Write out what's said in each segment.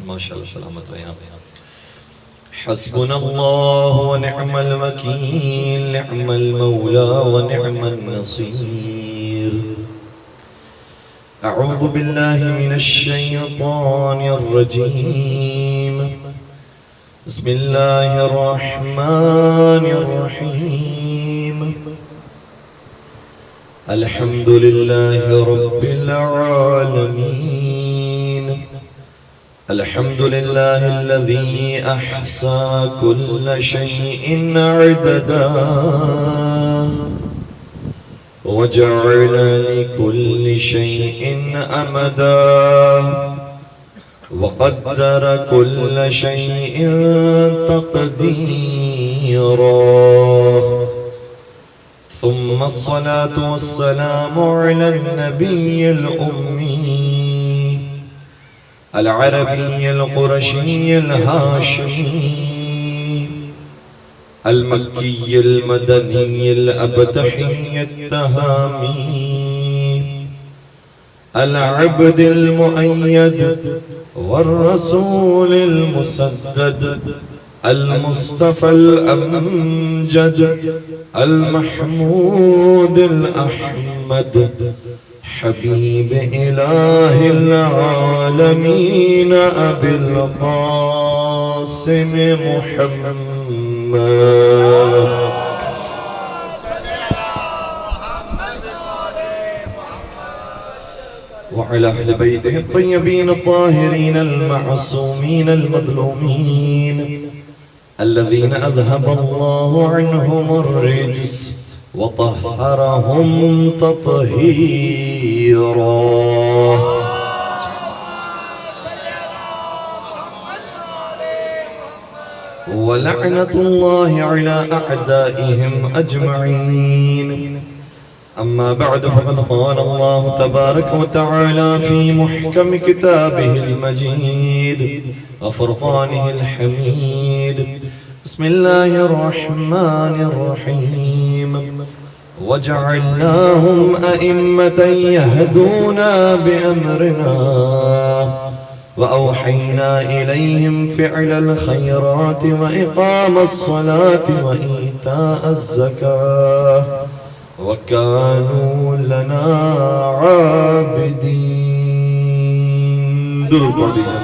ماشاءاللہ سلامت رہے آپ. حسبنا اللہ ونعم الوکیل نعم المولا ونعم النصیر. اعوذ باللہ من الشیطان الرجیم. بسم اللہ الرحمن الرحیم. الحمد للہ رب العالمین. الحمد لله الذي أحصى كل شيء عددا وجعل لكل شيء أمدا وقدر كل شيء تقديرا. ثم الصلاة والسلام على النبي الأمي العربي القرشي الهاشمي المكي المدني الأبتحي التهامي العبد المؤيد والرسول المسدد المصطفى الأمجد المحمود الأحمد حبيب إله العالمين أبي القاسم محمد وعلى أهل بيته الطيبين الطاهرين المعصومين المظلومين الذين أذهب الله عنهم الرجس وطهرهم تطهيرا. ولعنة الله على أعدائهم أجمعين. أما بعد فقد قال الله تبارك وتعالى في محكم كتابه المجيد وفرقانه الحميد. بسم الله الرحمن الرحيم. وجعلناهم أئمة يهدون بأمرنا وأوحينا إليهم فعل الخيرات وإقام الصلاة وإيتاء الزكاة وكانوا لنا عابدين. درود پڑھ دیجئے.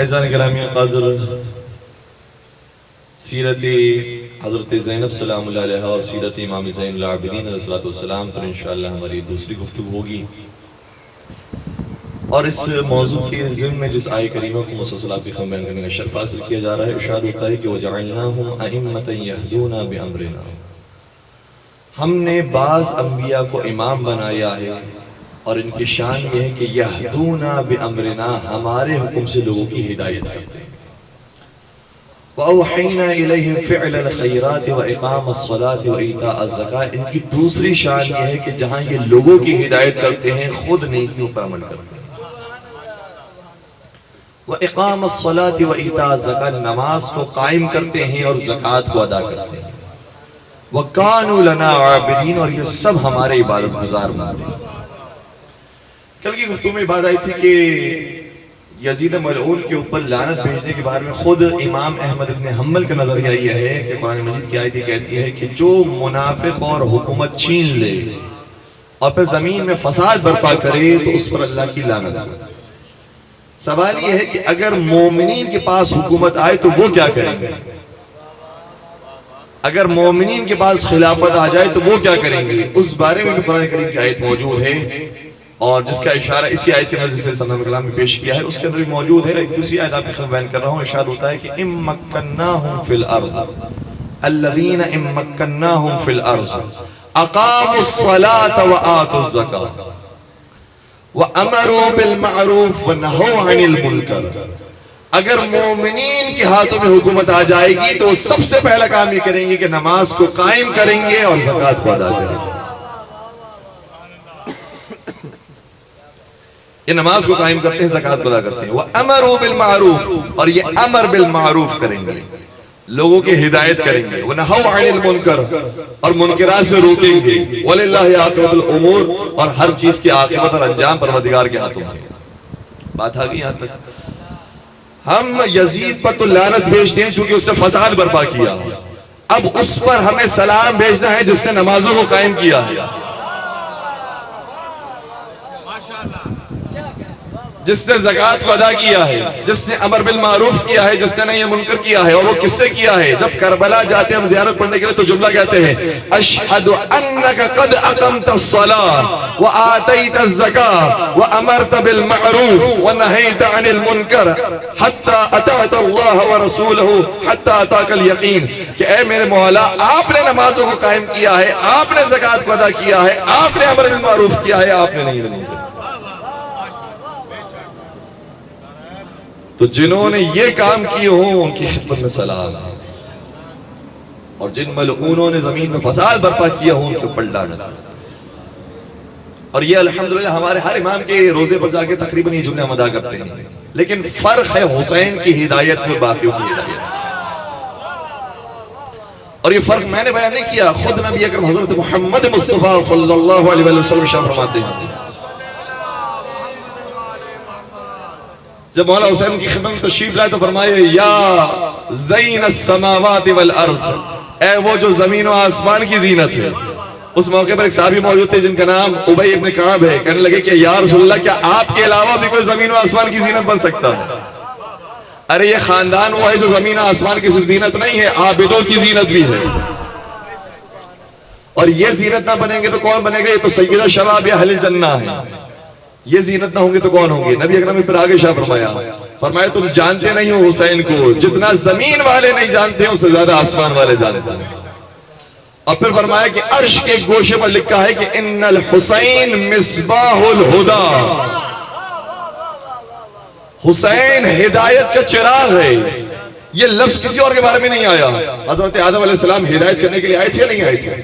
اعزائے گرامی قدر، سیرت حضرت زینب سلام اللہ علیہ اور سیرت امام زین العابدین علیہ السلام پر انشاءاللہ ہماری دوسری گفتگو ہوگی. اور اس موضوع کے ضمن میں جس آیہ کریمہ کو مسلسل آپ کی خدمت بیان کرنے کا شرف حاصل کیا جا رہا ہے، ارشاد ہوتا ہے کہ وَجَعَلْنَاهُمْ أَئِمَّةً يَهْدُونَ بِأَمْرِنَا. ہم نے بعض انبیاء کو امام بنایا ہے اور ان کی شان یہ ہے کہ یہدونا بامرنا، ہمارے حکم سے لوگوں کی ہدایت کرتے ہیں. وَأَوْحَيْنَا إِلَيْهِمْ فِعْلَ الْخَيْرَاتِ وَإِقَامَ الصَّلَاةِ وَإِيتَاءَ الزَّكَاةِ. ان کی دوسری شان یہ ہے کہ جہاں یہ لوگوں کی ہدایت کرتے ہیں، خود نیکیوں پر عمل کرتے ہیں. وَإِقَامَ الصَّلَاةِ وَإِيتَاءَ الزَّكَاةِ، نماز کو قائم کرتے ہیں اور زکوٰۃ کو ادا کرتے ہیں. وَكَانُوا لَنَا عَابِدِينَ، اور یہ سب ہمارے عبادت گزار بندے ہیں. کل کی گفتگو میں بات آئی تھی کہ یزید ملعون کے اوپر لعنت بھیجنے کے بارے میں خود امام احمد بن حنبل کا نظریہ یہ ہے کہ قرآن مجید کی آیت کہتی ہے کہ جو منافق اور حکومت چھین لے اور پھر زمین میں فساد برپا کرے تو اس پر اللہ کی لعنت ہے. سوال یہ ہے کہ اگر مومنین کے پاس حکومت آئے تو وہ کیا کریں گے؟ اگر مومنین کے پاس خلافت آ جائے تو وہ کیا کریں گے؟ اس بارے میں بھی قرآن کریم کی آیت موجود ہے اور جس کا اشارہ اسی آیت کے نظر سے سلام کلام میں پیش کیا ہے. اس کے اندر بھی موجود ہے. ایک دوسری آیت آپ کی خدمت بیان کر رہا ہوں. ارشاد ہوتا ہے کہ اِن مَّكَّنَّاهُمْ فِي الْأَرْضِ الَّذِينَ اِن مَّكَّنَّاهُمْ فِي الْأَرْضِ أَقَامُوا الصَّلَاةَ وَآتُوا الزَّكَاةَ وَأَمَرُوا بِالْمَعْرُوفِ وَنَهَوْا عَنِ الْمُنكَرِ. اگر مومنین کے ہاتھوں میں حکومت آ جائے گی تو سب سے پہلا کام یہ کریں گے کہ نماز کو قائم کریں گے اور زکوٰۃ کو ادا کریں گے. یہ نماز کو قائم کرتے ہیں، زکوٰۃ ادا کرتے ہیں. وَأَمَرُوا بِالْمَعْرُوفِ، اور یہ امر بالمعروف کریں گے، لوگوں کی ہدایت کریں گے. وَنَهَوْا عَنِ الْمُنْكَرِ، اور منکرات سے روکیں گے. وَلِلَّهِ عَاقِبَةُ الْأُمُورِ، اور ہر چیز کی عاقبت اور انجام پروردگار کے ہاتھوں میں. بات آ گئی یہاں تک. ہم یزید پر تو لعنت بھیجتے ہیں چونکہ اس نے فساد برپا کیا. اب اس پر ہمیں سلام بھیجنا ہے جس نے نمازوں کو قائم کیا ہے، جس نے زکوٰۃ کو ادا کیا ہے، جس نے امر بالمعروف کیا ہے، جس نے نہیں منکر کیا ہے. اور وہ کس سے کیا ہے؟ جب کربلا جاتے ہیں ہم زیارت پڑھنے کے لیے تو جملہ کہتے ہیں اشہد انک قد اقمت الصلاۃ وآتیت الزکاۃ وامرت بالمعروف ونہیت عن المنکر حتی اطعت اللہ ورسولہ حتی اتاک الیقین، کہ اے میرے مولا آپ نے نمازوں کو قائم کیا ہے، آپ نے زکوٰۃ کو ادا کیا ہے، آپ نے امر بالمعروف کیا ہے، آپ نے نہیں. تو جنہوں نے یہ کام کیے ہوں ان کی خدمت میں سلام، اور جن ملعونوں نے زمین میں فساد برپا کیا ہوں ان کے اوپر لعنت. اور یہ الحمدللہ ہمارے ہر امام کے روزے پر جا کے تقریباً یہ جملے ہم ادا کرتے ہیں. لیکن فرق ہے حسین کی ہدایت میں باقیوں کی ہدایت. اور یہ فرق میں نے بیان نہیں کیا، خود نبی اکرم حضرت محمد مصطفیٰ صلی اللہ علیہ وسلم شرح فرماتے ہیں. جب مولا حسین کی خدمت میں تشریف لائے تو فرمائے یا زین السماوات والارض، اے وہ جو زمین و آسمان کی زینت ہے. اس موقع پر ایک صحابی موجود تھے جن کا نام ابی ابن کعب ہے. کہنے لگے کہ یا رسول اللہ کیا آپ کے علاوہ بھی کوئی زمین و آسمان کی زینت بن سکتا ہے؟ ارے یہ خاندان وہ ہے جو زمین و آسمان کی صرف زینت نہیں ہے، عابدوں کی زینت بھی ہے. اور یہ زینت نہ بنیں گے تو کون بنے گا؟ یہ تو سیدہ شباب اہل الجنہ ہے. یہ زینت نہ ہوں گے تو کون ہوں گے؟ نبی اکرم نے پھر آگے شاہ فرمایا تم جانتے نہیں ہو حسین کو، جتنا زمین والے نہیں جانتے ہیں اس سے زیادہ آسمان والے جانتے ہیں. اور پھر فرمایا کہ عرش کے گوشے پر لکھا ہے کہ ان الحسین مصباح الہدی، حسین ہدایت کا چراغ ہے. یہ لفظ کسی اور کے بارے میں نہیں آیا. حضرت آدم علیہ السلام ہدایت کرنے کے لیے آئے تھے یا نہیں آئے تھے؟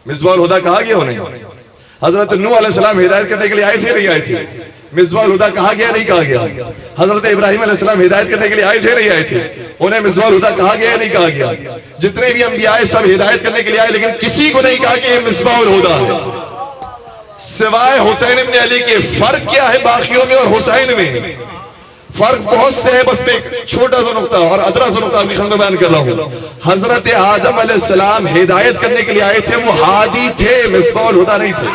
مصباح الہدی کہا گیا انہیں. حضرت نوح علیہ السلام ہدایت کرنے کے لیے آئے تھے نہیں آئے تھے؟ مصباح الہدی کہا گیا نہیں کہا گیا؟ حضرت ابراہیم علیہ السلام ہدایت کرنے کے لیے آئے تھے نہیں آئے تھے؟ انہیں مصباح الہدی کہا گیا نہیں کہا گیا؟ جتنے بھی انبیاء آئے سب ہدایت کرنے کے لیے آئے، لیکن کسی کو نہیں کہا کہ یہ مصباح الہدی ہے سوائے حسین ابن علی کے. فرق کیا ہے باقیوں میں اور حسین میں؟ فرق بہت سے ہے، بس میں ایک چھوٹا سا نقطہ اور ادرا سا نقطہ اپنی خدمت میں بیان کر رہا ہوں. حضرت آدم علیہ السلام ہدایت کرنے کے لیے آئے تھے، وہ ہادی تھے، مصباح الہدی نہیں تھے.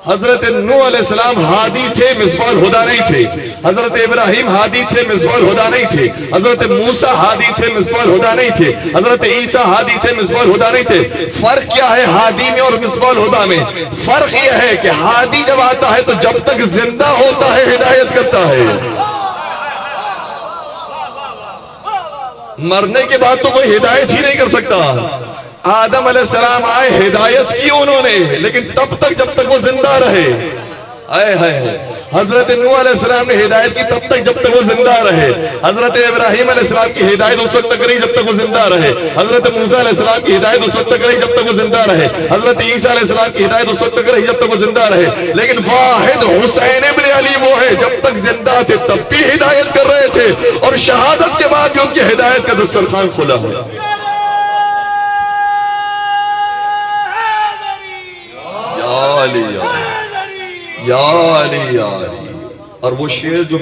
حضرت نوح علیہ السلام ہادی تھے، مصباح الہدی نہیں تھے. حضرت ابراہیم ہادی تھے، مصباح الہدی نہیں تھے. حضرت موسیٰ ہادی تھے، مصباح الہدی نہیں تھے. حضرت عیسیٰ ہادی تھے، مصباح الہدی نہیں تھے. فرق کیا ہے ہادی میں اور مصباح الہدی میں؟ فرق یہ ہے کہ ہادی جب آتا ہے تو جب تک زندہ ہوتا ہے ہدایت کرتا ہے، مرنے کے بعد تو کوئی ہدایت ہی نہیں کر سکتا. آدم علیہ السلام آئے، ہدایت کی انہوں نے، لیکن تب تک جب تک وہ زندہ رہے. حضرت نوح علیہ السلام نے ہدایت کی تب تک جب تک وہ زندہ رہے. حضرت ابراہیم علیہ السلام کی ہدایت اس وقت تک نہیں جب تک وہ زندہ رہے. حضرت موسیٰ علیہ السلام کی ہدایت اس وقت تک نہیں جب تک وہ زندہ رہے. حضرت عیسیٰ علیہ السلام کی ہدایت اس وقت تک نہیں جب تک وہ زندہ رہے. لیکن واحد حسین ابن علی وہ ہے جب تک زندہ تھے تب بھی ہدایت کر رہے تھے، اور شہادت کے بعد بھی ان کی ہدایت کا دسترخوان کھلا ہے. یا علی. اور وہ شعر جو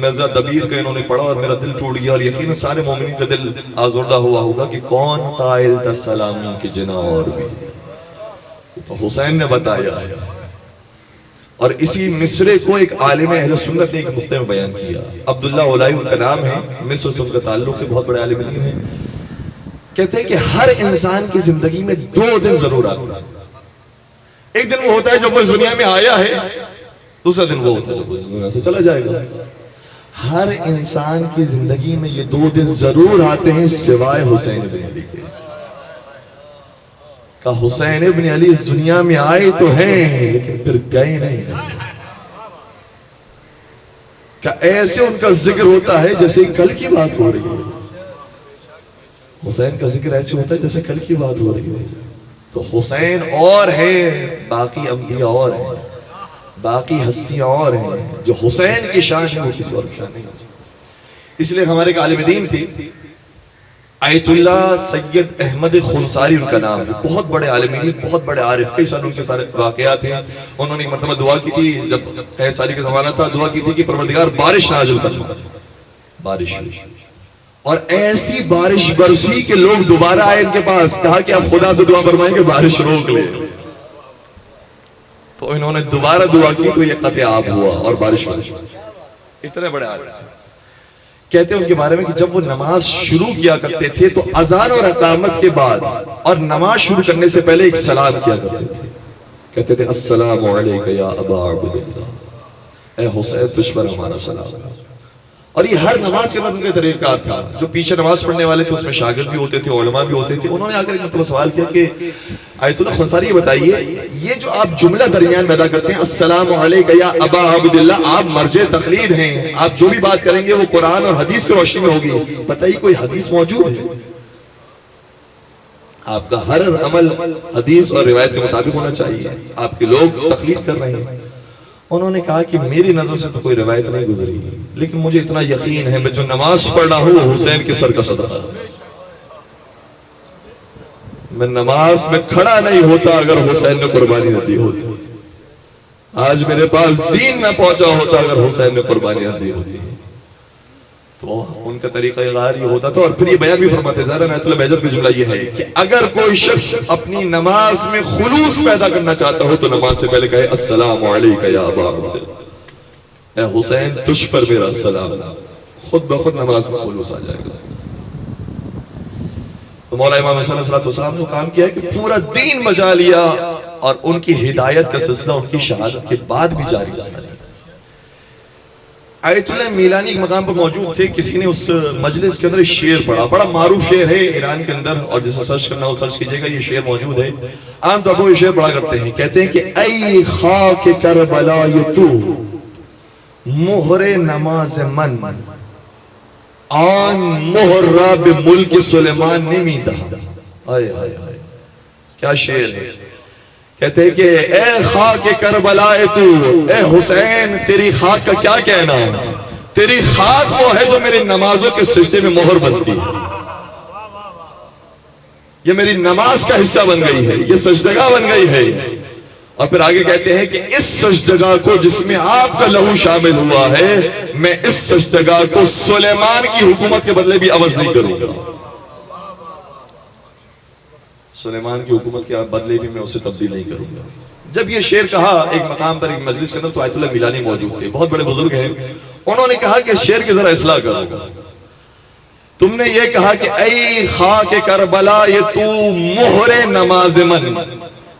مرزا دبیر کا انہوں نے پڑھا اور میرا دل ٹوٹ گیا، اور یقیناً سارے مومنین کا دل آزردہ ہوا ہوگا کہ کون قائل تھا سلامی کی جنا اور بھی، تو حسین نے بتایا. اور اسی مصرے کو ایک عالم اہل سنت نے ایک نقطے میں بیان کیا. عبداللہ اولائی ان کا نام ہے، مصر سے ان کا تعلق ہے، بہت بڑے عالم دین ہیں. کہتے ہیں کہ ہر انسان کی زندگی میں 2 دن ضرور آتا ہے. ایک دن وہ ہوتا ہے جب وہ اس دنیا میں آیا ہے، دوسرا دن وہ ہوتا ہے جب وہ اس دنیا سے چلا جائے گا. ہر انسان کی زندگی میں یہ 2 دن ضرور آتے ہیں سوائے حسین ابن علی کے. کہ حسین ابن علی اس دنیا میں آئے تو ہیں لیکن پھر گئے نہیں. کہ ایسے ان کا ذکر ہوتا ہے جیسے کل کی بات ہو رہی ہے. حسین کا ذکر ایسے ہوتا ہے جیسے کل کی بات ہو رہی ہے. تو حسین اور ہے، باقی انبیاء اور ہیں. باقی ہستیاں اور ہیں، جو حسین کی شان ہے وہ کسی اور کی شان نہیں ہو سکتی۔ اس لیے ہمارے ایک عالم دین تھی آیت اللہ سید احمد خنساری ان کا نام ہے، بہت بڑے عالم دین، بہت بڑے عارف، کئی سالوں کے سارے واقعات ہیں۔ انہوں نے ایک مرتبہ دعا کی تھی، جب 6 سال کا زمانہ تھا، دعا کی تھی کہ پروردگار بارش نازل فرما، بارش ہوئی، اور ایسی بارش برسی کہ لوگ دوبارہ آئے ان کے پاس، کہا کہ آپ خدا سے دعا فرمائیں کہ بارش روک لے، تو انہوں نے دوبارہ دعا کی تو یہ قطع آب ہوا اور بارش ہوئی۔ اتنے بڑے عالم کہتے ہیں ان کے بارے میں کہ جب وہ نماز شروع کیا کرتے تھے تو اذان اور اقامت کے بعد اور نماز شروع کرنے سے پہلے ایک سلام کیا کرتے تھے، کہتے تھے السلام علیکہ یا ابا عبد اللہ، اے حسین تجھ پر ہمارا سلام۔ اور یہ ہر نماز کے بعد ان کا طریقہ تھا۔ جو پیچھے نماز پڑھنے والے تھے اس میں شاگرد بھی ہوتے تھے، علماء بھی ہوتے تھے، انہوں نے آ کر ایک مرتبہ سوال کیا کہ آیت اللہ خنساری یہ بتائیے، یہ جو آپ جملہ درمیان میں ادا کرتے ہیں السلام علیکہ یا ابا عبد اللہ، آپ مرجع تقلید ہیں، آپ جو بھی بات کریں گے وہ قرآن اور حدیث کی روشنی میں ہوگی، بتائیے کوئی حدیث موجود ہے؟ آپ کا ہر عمل حدیث اور روایت کے مطابق ہونا چاہیے، آپ کے لوگ تقلید کر رہے ہیں۔ انہوں نے کہا کہ میری نظر سے تو کوئی روایت نہیں گزری، لیکن مجھے اتنا یقین ہے میں جو نماز پڑھ رہا ہوں وہ حسین کے سر کا صدقہ، میں نماز میں کھڑا نہیں ہوتا اگر حسین نے قربانی نہ دی ہوتی، آج میرے پاس دین نہ پہنچا ہوتا اگر حسین نے قربانی نہ دی ہوتی۔ تو ان کا طریقہ غار یہ ہوتا تھا، اور پھر یہ بیان بھی فرماتے زہرا نعت اللہ بیجر کا جملہ یہ ہے کہ اگر کوئی شخص اپنی نماز میں خلوص پیدا کرنا چاہتا ہو تو نماز سے پہلے کہے السلام علیکہ یا ابا عبد اللہ، اے حسین تجھ پر میرا سلام، خود بخود نماز میں خلوص آ جائے گا۔ تو مولا امام حسین علیہ السلام نے کام کیا ہے کہ پورا دین بجا لیا، اور ان کی ہدایت کا سلسلہ ان کی شہادت کے بعد بھی جاری رہا۔ آیت اللہ میلانی ایک مقام پر موجود تھے، کسی نے اس مجلس کے اندر ایک شعر پڑھا، بڑا معروف شعر ہے ایران کے اندر، اور جسے سرچ کرنا ہو سرچ کیجئے گا، یہ شعر موجود ہے۔ عام طور پر یہ شعر پڑھا کرتے ہیں، کہتے ہیں کہ ای خاک کربلا تو مہر نماز من، آن مہر رب ملک سلیمان نمیدہ۔ آئے آئے آئے کیا شعر ہے! کہتے ہیں کہ اے خاک کربلا تو، اے حسین تیری خاک کا کیا کہنا ہے، تیری خاک وہ ہے جو میری نمازوں کے سجدے میں مہر بنتی ہے، یہ میری نماز کا حصہ بن گئی ہے، یہ سجدگاہ بن گئی ہے۔ اور پھر آگے کہتے ہیں کہ اس سجدگاہ کو جس میں آپ کا لہو شامل ہوا ہے، میں اس سجدگاہ کو سلیمان کی حکومت کے بدلے بھی عوض نہیں کروں گا، سلیمان کی حکومت کے بدلے بھی میں اسے تبدیل نہیں کروں گا۔ جب یہ شعر کہا ایک مقام پر ایک مجلس کے اندر تو آیت اللہ میلانی موجود تھے، بہت بڑے بزرگ ہیں، انہوں نے کہا کہ شعر کی ذرا اصلاح کرو، تم نے یہ کہا کہ اے خاک کربلا یہ تو مہر نماز من،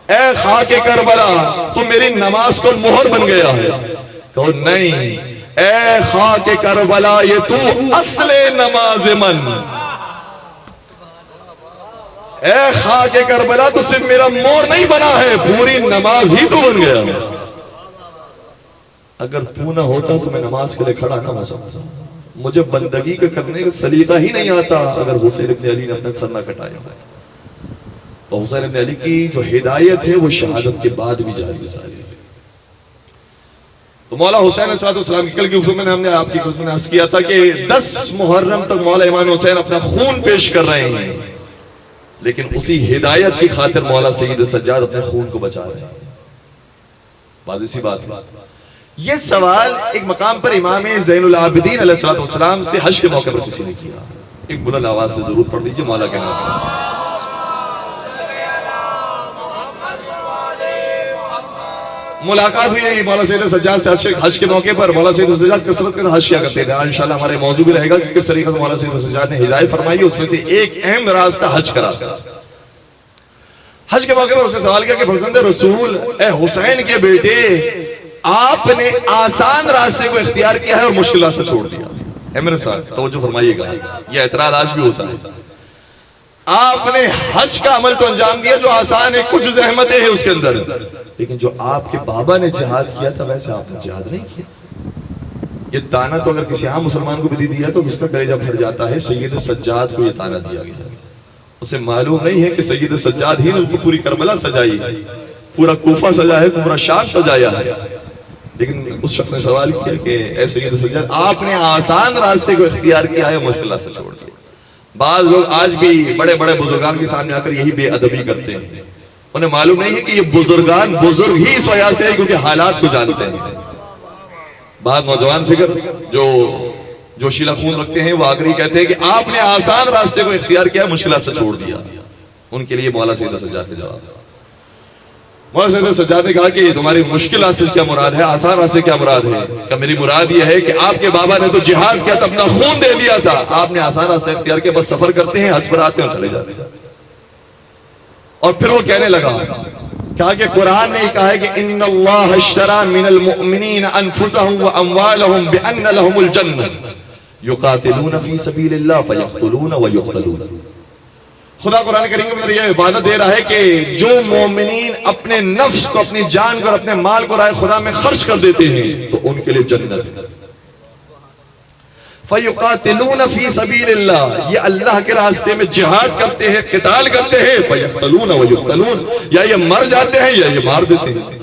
اے خاک کربلا تو میری نماز کو مہر بن گیا ہے، کہو نہیں، اے خاک کربلا یہ تو اصل نماز من، اے خاک کربلا تو صرف میرا مور نہیں بنا ہے، پوری نماز ہی تو بن گیا، اگر تو نہ ہوتا تو میں نماز کے لئے کھڑا نہ ہو سکتا، مجھے بندگی کے کرنے کا سلیقہ ہی نہیں آتا اگر حسین ابن علی نے اپنا سر نہ کٹایا۔ تو حسین ابن علی کی جو ہدایت ہے وہ شہادت کے بعد بھی جاری ہے۔ تو مولا حسین علیہ السلام کی کل کی خصوص میں ہم نے آپ کی خصوص میں عرض کیا تھا کہ 10 محرم تک مولا امام حسین اپنا خون پیش کر رہے ہیں، لیکن اسی ہدایت کی خاطر مولا سید سجاد اپنے خون کو بچا رہے ہیں۔ واضح سی بات ہے۔ یہ سوال ایک مقام پر امام زین العابدین علیہ السلام سے حج کے موقع پر کسی نے کیا، ایک بلند آواز سے ضرور پڑھ دیجئے مولا کے نام پر۔ ملاقات ہوئی مولا سید سجاد سے حج کے موقع پر، مولا سید سجاد کثرت کے حج کیا کرتے تھے، انشاءاللہ ہمارے موضوع بھی رہے گا کہ کس طریقے سے مولا سید سجاد نے ہدایت فرمائی، اس میں سے ایک اہم راستہ حج کا راستہ۔ حج کے موقع پر اس نے سوال کیا کہ فرزند رسول، اے حسین کے بیٹے، آپ نے آسان راستے کو اختیار کیا ہے اور مشکل راستہ چھوڑ دیا۔ اے میرے ساتھ توجہ فرمائیے گا، یہ اعتراض آج بھی ہوتا ہے۔ آپ نے حج کا عمل تو انجام دیا جو آسان ہے، کچھ زحمتیں ہیں اس کے اندر، لیکن جو آپ کے بابا نے جہاد کیا تھا ویسے آپ نے جہاد نہیں کیا۔ یہ تانا تو اگر کسی عام مسلمان کو بھی دیا تو اس کا کلیجہ پھٹ جاتا ہے۔ سید سجاد کو یہ تانا دیا گیا، اسے معلوم نہیں ہے کہ سید سجاد ہی نے تو پوری کربلا سجائی ہے، پورا کوفہ سجا ہے، پورا شام سجایا ہے، لیکن اس شخص نے سوال کیا کہ اے سید سجاد، آپ نے آسان راستے کو اختیار کیا ہے، مشکل راستے چھوڑ دیا۔ بعض لوگ آج بھی بڑے بڑے بزرگان کے سامنے آ کر یہی بے ادبی کرتے ہیں، انہیں معلوم نہیں ہے کہ یہ بزرگان بزرگ ہی اس وجہ سے ہے کیونکہ حالات کو جانتے ہیں۔ بعض نوجوان فکر جو جوشیلا خون رکھتے ہیں وہ آ کر ہی کہتے ہیں کہ آپ نے آسان راستے کو اختیار کیا، مشکلات سے چھوڑ دیا۔ ان کے لیے مولا سید سجاد کا جواب، مولا سید سجاد نے کہا کہ تمہاری مشکل راستے سے کیا مراد ہے، آسان راستے کیا مراد ہے؟ کہ میری مراد یہ ہے کہ آپ کے بابا نے تو جہاد کیا تھا، اپنا خون دے دیا تھا، آپ نے آسان راستے اختیار کیا، بس سفر کرتے ہیں، حج پر آتے ہیں اور چلے جاتے ہیں۔ اور پھر وہ کہنے لگا، کہا کہ قرآن نے کہا ہے کہ ان اللہ اشترى من المؤمنین انفسهم واموالهم بان لهم الجنہ یقاتلون فی سبیل اللہ فیقتلون ویقتلون۔ خدا قرآن کریم کے اندر یہ عبادت دے رہا ہے کہ جو مومنین اپنے نفس کو، اپنی جان کو اور اپنے مال کو راہ خدا میں خرچ کر دیتے ہیں تو ان کے لیے جنت ہے۔ فَيُقَاتِلُونَ فِي سَبِيلِ اللَّهِ، یہ اللہ کے راستے میں جہاد کرتے ہیں، قتال کرتے ہیں، فَيَقْتَلُونَ وَيُقْتَلُونَ، یا یہ مر جاتے ہیں یا یہ مار دیتے ہیں۔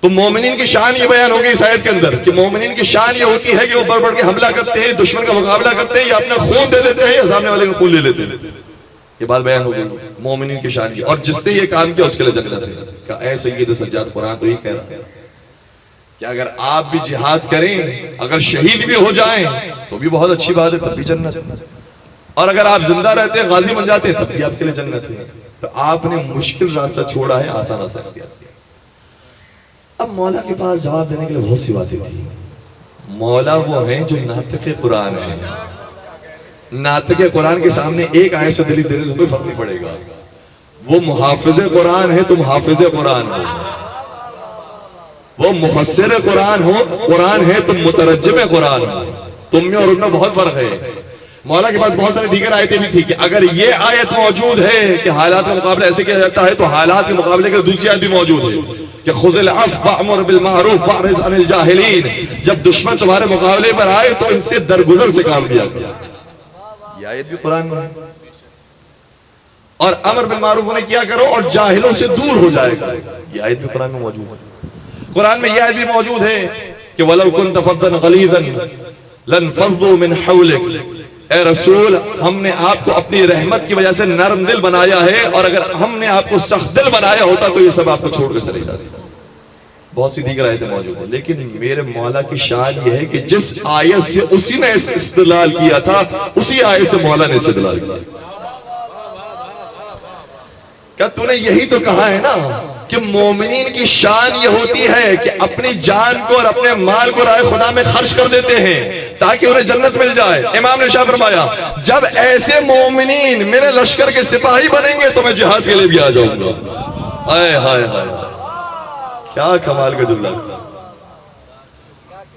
تو مومنین کی شان یہ بیان ہوگی اس آیت کے اندر کہ مومنین کی شان یہ ہوتی ہے کہ وہ بڑھ بڑھ کے حملہ کرتے ہیں، دشمن کا مقابلہ کرتے ہیں، یا اپنا خون دے دیتے ہیں یا سامنے والے کا خون لے لیتے ہیں۔ یہ بات بیان ہو گئی مومنین کی شان کی، اور جس نے یہ کام کیا اس کے لیے جنت ہے۔ کہ اے سید سجاد، قرآن تو یہ کہہ رہا ہے کہ اگر آپ بھی جہاد کریں، اگر شہید بھی ہو جائیں تو بھی بہت اچھی بات ہے، تب بھی جنت ہے، اور اگر آپ زندہ رہتے ہیں، غازی بن جاتے ہیں، تب بھی آپ کے لیے جنت ہے۔ تو آپ نے مشکل راستہ چھوڑا ہے، آسان راستہ کیا۔ اب مولا کے پاس جواب دینے کے لیے بہت سی باتیں تھی۔ مولا وہ ہیں جو ناطق قرآن ہیں، ناطق قرآن کے سامنے ایک آیت سے دلیل دینے سے کوئی فرق نہیں پڑے گا۔ وہ محافظ قرآن ہے، تم حافظ قرآن ہو۔ وہ مفسر قرآن ہو، قرآن ہے، تم مترجم قرآن ہو۔ تم میں اور ان میں بہت فرق ہے۔ مولا کے پاس بہت ساری دیگر آیتیں بھی تھی کہ اگر یہ آیت موجود ہے کہ حالات کا مقابلہ ایسے کیا جاتا ہے تو حالات کے مقابلے کے دوسری آیت بھی موجود ہے کہ خذ العفو وامر بالمعروف واعرض عن الجاہلین، جب دشمن تمہارے مقابلے پر آئے تو ان سے درگزر سے کام لیا گیا۔ یہ آیت بھی قرآن میں ہے۔ اور امر بالمعروف نے کیا کرو اور جاہلوں سے دور ہو جائے گا، یہ آیت بھی قرآن میں موجود ہے۔ قرآن میں یہ آیت بھی موجود ہے کہ وَلَوْ كُنْتَ فَضًّا غَلِيظًا لَانْفَضُّوا مِنْ حَوْلِكَ، اے رسول ہم نے آپ کو اپنی رحمت کی وجہ سے نرم دل بنایا ہے، اور اگر ہم نے آپ کو سخت دل بنایا ہوتا تو یہ سب آپ کو چھوڑ کر چلے جاتے۔ بہت سی دیگر آیتیں موجود ہیں، لیکن میرے مولا کی شان یہ ہے کہ جس آیت سے اسی نے استدلال کیا تھا اسی آیت سے مولا نے استدلال کیا۔ کیا تو نے یہی تو کہا ہے نا کہ مومنین کی شان یہ ہوتی ہے کہ اپنی جان کو اور اپنے مال کو راہ خدا میں خرچ کر دیتے ہیں تاکہ انہیں جنت مل جائے۔ امام نے شاہ فرمایا جب ایسے مومنین میرے لشکر کے سپاہی بنیں گے تو میں جہاد کے لیے بھی آ جاؤں گا۔ ہائے ہائے ہائے، کیا کمال کا جملہ۔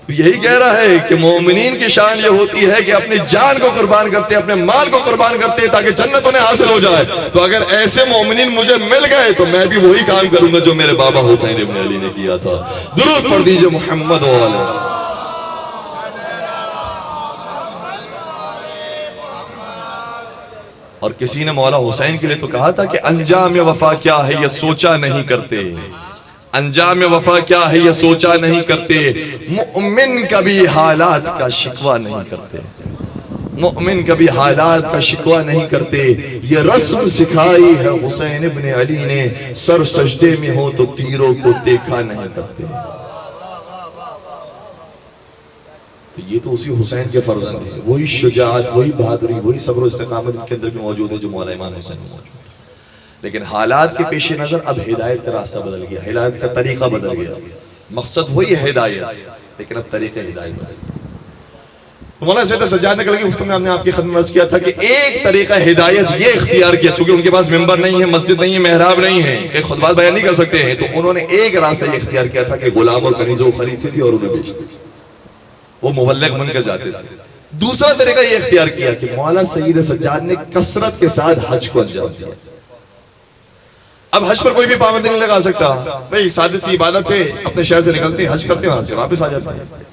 یہی کہہ رہا ہے کہ مومنین کی شان یہ ہوتی ہے کہ اپنی جان کو قربان کرتے ہیں، اپنے مال کو قربان کرتے ہیں تاکہ جنت انہیں حاصل ہو جائے۔ تو اگر ایسے مومنین مجھے مل گئے تو میں بھی وہی کام کروں گا جو میرے بابا حسین ابن علی نے کیا تھا۔ درود پڑھ دیجئے محمد و علیہ۔ اور کسی نے مولا حسین کے لیے تو کہا تھا کہ انجام وفا کیا ہے یہ سوچا نہیں کرتے، انجام وفا کیا ہے یہ سوچا نہیں کرتے، مؤمن کبھی حالات کا شکوہ نہیں کرتے، مؤمن کبھی حالات کا شکوہ نہیں کرتے، یہ رسم سکھائی ہے حسین ابن علی نے، سر سجدے میں ہو تو تیروں کو دیکھا نہیں کرتے۔ تو یہ تو اسی حسین کے فرزند ہیں، وہی شجاعت، وہی بہادری، وہی صبر و استقامت کے اندر بھی موجود ہے جو مولا امام حسین میں موجود ہے۔ لیکن حالات کے پیش نظر اب ہدایت کا راستہ بدل گیا، ہدایت کا طریقہ بدل گیا۔ مقصد وہی ہے ہدایت، لیکن اب طریقہ ہدایت بدل گیا۔ مولانا سید سجاد نے کل کی گفتگو میں ہم نے آپ کی خدمت میں عرض کیا تھا کہ ایک طریقہ ہدایت یہ اختیار کیا، چونکہ ان کے پاس ممبر نہیں ہے، مسجد نہیں ہے، محراب نہیں ہے، ایک خطبات بیان نہیں کر سکتے ہیں، تو انہوں نے ایک راستہ یہ اختیار کیا تھا کہ غلام اور کنیزوں کو خریدتے تھے اور انہیں بیچتے تھے، وہ مبلغ بن کر جاتے تھے۔ دوسرا طریقہ یہ اختیار کیا کہ مولانا سید سجاد نے کثرت کے ساتھ حج کو انجام دیا۔ اب حج پر کوئی بھی پابندی نہیں لگا سکتا، بھئی سادہ سی عبادت ہے، اپنے شہر سے نکلتے ہیں، حج کرتے ہیں، وہاں سے واپس آ جاتے ہیں۔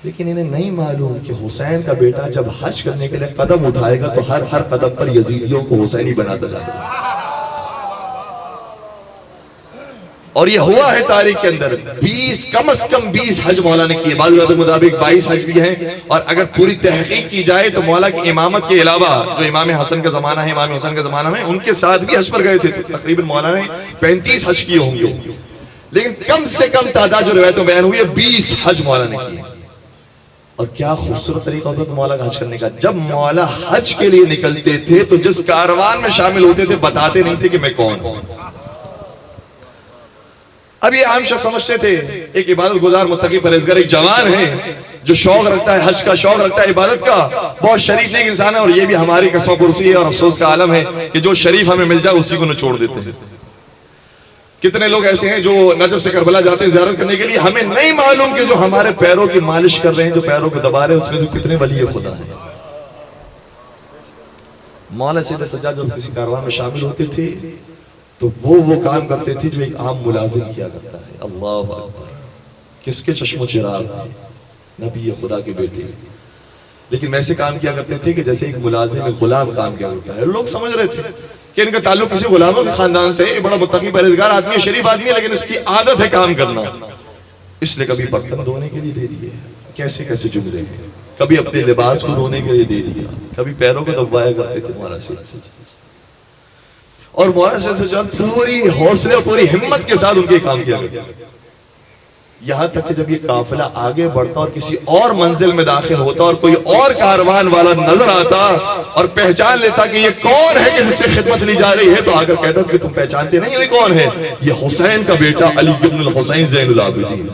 لیکن انہیں نہیں معلوم کہ حسین کا بیٹا جب حج کرنے کے لیے قدم اٹھائے گا تو ہر قدم پر یزیدیوں کو حسینی بناتا جاتا ہے۔ اور یہ ہوا ہے تاریخ کے اندر 20 کم از کم 20 حج مولا نے کیے، بعض روایت کے مطابق 22 حج بھی ہیں، اور اگر پوری تحقیق کی جائے تو مولا کی امامت کے علاوہ جو امام حسن کا زمانہ ہے، امام حسین کا زمانہ ہے، ان کے ساتھ بھی حج پر گئے تھے، تقریباً مولا نے 35 حج کیے ہوں گے، لیکن کم سے کم تعداد جو روایتوں بیان ہوئی ہے 20 حج مولا نے کیے۔ اور کیا خوبصورت طریقہ ہوتا تھا مولا کا حج کرنے کا، جب مولا حج کے لیے نکلتے تھے تو جس کاروان میں شامل ہوتے تھے بتاتے نہیں تھے کہ میں کون ہوں۔ اب یہ عام شخص سمجھتے تھے ایک عبادت گزار متقی پرہیزگار ایک جوان ہے جو شوق رکھتا ہے حج کا، شوق رکھتا ہے عبادت کا، بہت شریف نیک انسان ہے، اور یہ بھی ہماری قسمہ پرسی ہے اور افسوس کا عالم ہے کہ جو شریف ہمیں مل جائے اسی کو نچوڑ دیتے ہیں۔ کتنے لوگ ایسے ہیں جو نجف سے کربلا جاتے ہیں زیارت کرنے کے لیے، ہمیں نہیں معلوم کہ جو ہمارے پیروں کی مالش کر رہے ہیں، جو پیروں کو دبا رہے ہیں، اس میں سے کتنے ولی خدا ہیں۔ مولا سید سجاد جب کسی کاروان میں شامل ہوتے تھے تو وہ کام کرتے تھے جو ایک عام ملازم کیا کرتا ہے۔ اللہ اکبر، کس کے چشم و چراغ تھے؟ نبی خدا کے بیٹے، لیکن ایسے کام کیا کرتے تھے کہ جیسے ایک ملازم ایک غلام کام کیا کرتا ہے۔ لوگ سمجھ رہے تھے کہ ان کا تعلق کسی غلاموں کے خاندان سے، یہ بڑا متقی پرہیزگار آدمی ہے، شریف آدمی ہے، لیکن اس کی عادت ہے کام کرنا، اس لیے کبھی برتن دھونے کے لیے دے دیے، کیسے کیسے جملے ہیں، کبھی اپنے لباس کو دھونے کے لیے دے دیا، کبھی پیروں کو دبوایا کرتے تھے مولا سید۔ اور مولا سید پوری حوصلے اور پوری ہمت کے ساتھ ان کے کام کیا کرتے، یہاں تک کہ جب یہ قافلہ آگے بڑھتا اور کسی اور منزل میں داخل ہوتا اور کوئی اور کاروان والا نظر آتا اور پہچان لیتا کہ یہ کون ہے کہ جس سے خدمت لی جا رہی ہے، تو آ کر کہتا کہ تم پہچانتے نہیں ہو یہ کون ہے؟ یہ حسین کا بیٹا علی بن الحسین زین العابدین۔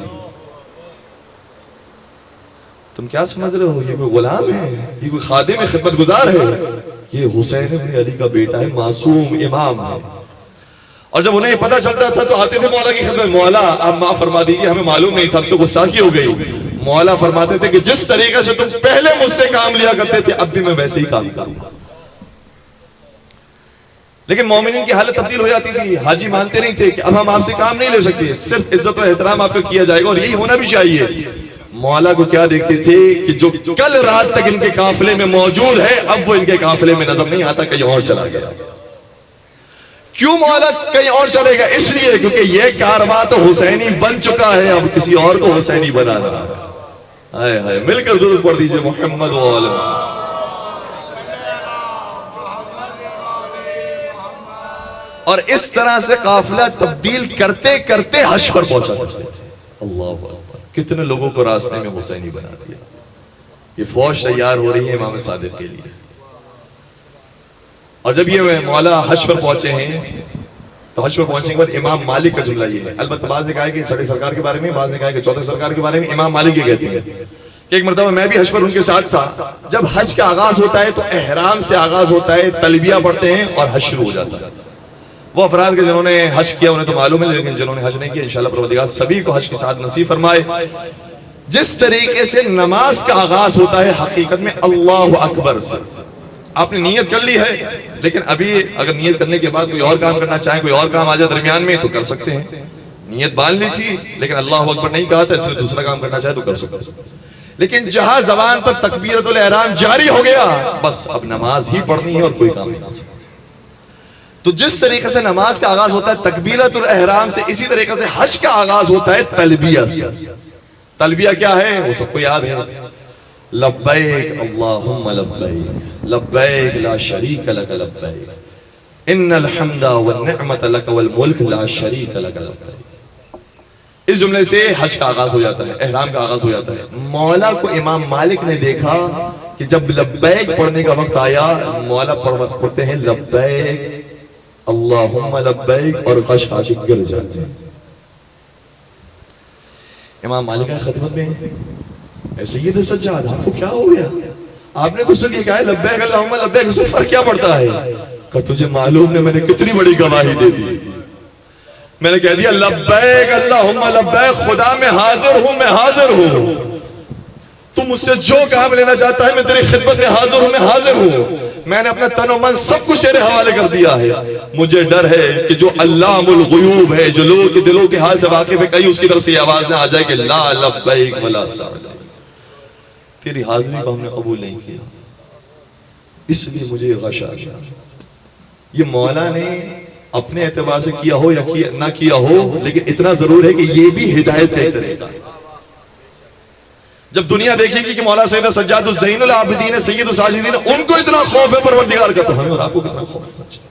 تم کیا سمجھ رہے ہو یہ کوئی غلام ہے، یہ کوئی خادم خدمت گزار ہے؟ یہ حسین بن علی کا بیٹا ہے، معصوم امام ہے۔ اور جب انہیں پتہ چلتا تھا تو آتے تھے مولا کی خدمت، مولا آپ معاف فرما دیجیے، ہمیں معلوم نہیں تھا، ہم سے گستاخی ہو گئی۔ مولا فرماتے تھے کہ جس طریقے سے تم پہلے مجھ سے کام لیا کرتے تھے اب بھی میں ویسے ہی کام کروں گا۔ لیکن مومنین کی حالت تبدیل ہو جاتی تھی، حاجی مانتے نہیں تھے کہ اب ہم آپ سے کام نہیں لے سکتے، صرف عزت و احترام آپ کو کیا جائے گا، اور یہی ہونا بھی چاہیے۔ مولا کو کیا دیکھتے تھے کہ جو کل رات تک ان کے قافلے میں موجود ہے اب وہ ان کے قافلے میں نظر نہیں آتا، کہیں اور چلا گیا۔ کیوں مولا کہیں اور چلے گا؟ اس لیے کیونکہ یہ کارواں تو حسینی بن چکا ہے، اب کسی اور کو حسینی بنانا۔ ہائے ہائے، مل کر درود پڑھ دیجئے محمد و آل محمد۔ اور اس طرح سے قافلہ تبدیل کرتے کرتے حج پر پہنچا۔ اللہ اکبر، کتنے لوگوں کو راستے میں حسینی بنا دیا۔ یہ فوج تیار ہو رہی ہے امام صادق کے لیے، اور جب یہ مولا حج پر پہنچے ہیں تو حج پر پہنچنے کے بعد امام مالک کا جملہ یہ ہے، البتہ بعض نے کہا کہ سڑے سرکار کے بارے میں، بعض نے کہا کہ چودھری سرکار کے بارے میں، امام مالک یہ کہتے ہیں کہ ایک مرتبہ میں بھی حج پر ان کے ساتھ تھا۔ جب حج کا آغاز ہوتا ہے تو احرام سے آغاز ہوتا ہے، تلبیہ پڑھتے ہیں اور حج شروع ہو جاتا ہے۔ وہ افراد کے جنہوں نے حج کیا انہیں تو معلوم ہے، لیکن جنہوں نے حج نہیں کیا انشاءاللہ پروردگار سبھی کو حج کے ساتھ نصیب فرمائے۔ جس طریقے سے نماز کا آغاز ہوتا ہے حقیقت میں اللہ اکبر سے، آپ نے نیت کر لی ہے، لیکن ابھی اگر نیت کرنے کے بعد کوئی اور کام کرنا چاہیں، کوئی اور کام آ جائے درمیان میں تو کر سکتے ہیں۔ نیت باندھ لی تھی لیکن اللہ اکبر نہیں کہا تھا، اس لیے دوسرا کام کرنا چاہے تو کر سکتے ہیں۔ لیکن جہاں زبان پر تکبیرۃ الاحرام جاری ہو گیا بس اب نماز ہی پڑھنی ہے اور کوئی کام نہیں کر سکتے۔ تو جس طریقے سے نماز کا آغاز ہوتا ہے تکبیرۃ الاحرام سے، اسی طریقے سے حج کا آغاز ہوتا ہے تلبیہ سے۔ تلبیہ کیا ہے وہ سب کو یاد ہے، لبیک اللہم لبیک لبیک لا شریک لک لبیک ان الحمد والنعمت لک والملک لا شریک لک لبیک۔ اس جملے سے حج کا آغاز ہو جاتا ہے، احرام کا آغاز ہو جاتا ہے۔ مولا کو امام مالک نے دیکھا کہ جب لبیک پڑھنے کا وقت آیا، مولا پڑھتے ہیں لبیک اللہم لبیک اور قش گر جاتے ہیں۔ امام مالک کی خدمت میں اے سید سجاد آپ کو کیا ہو گیا؟ آپ نے تو سن کے کہا ہے لبیک اللہم لبیک، اس سے فرق کیا پڑتا ہے؟ کہ تجھے معلوم ہے میں نے کتنی بڑی گواہی دے دی، میں نے کہہ دیا لبیک اللہم لبیک، خدا میں حاضر ہوں، میں حاضر ہوں، تم مجھ سے جو کام لینا چاہتا ہے میں تیری خدمت میں حاضر ہوں، میں حاضر ہوں۔ میں نے اپنا تن و من سب کچھ تیرے حوالے کر دیا ہے۔ مجھے ڈر ہے کہ جو علام الغیوب ہے، جو لوگوں کے دلوں کے حال سے واقف ہے، کہیں اس کی طرف سے یہ آواز نہ آ جائے کہ لا لبیک ولا سعدیک، تیری حاضری کو ہم نے قبول نہیں کیا، اس لیے مجھے غش آ گیا۔ یہ مولا نے اپنے اعتبار سے کیا ہو یا نہ کیا ہو، لیکن اتنا ضرور ہے کہ یہ بھی ہدایت کا ایک طریقہ ہے۔ جب دنیا دیکھے گی کہ مولا سید سجاد الزین العابدین سید الساجدین ان کو اتنا خوف ہے پروردگار کا، تو ہمیں اور آپ کو کتنا خوف ہے۔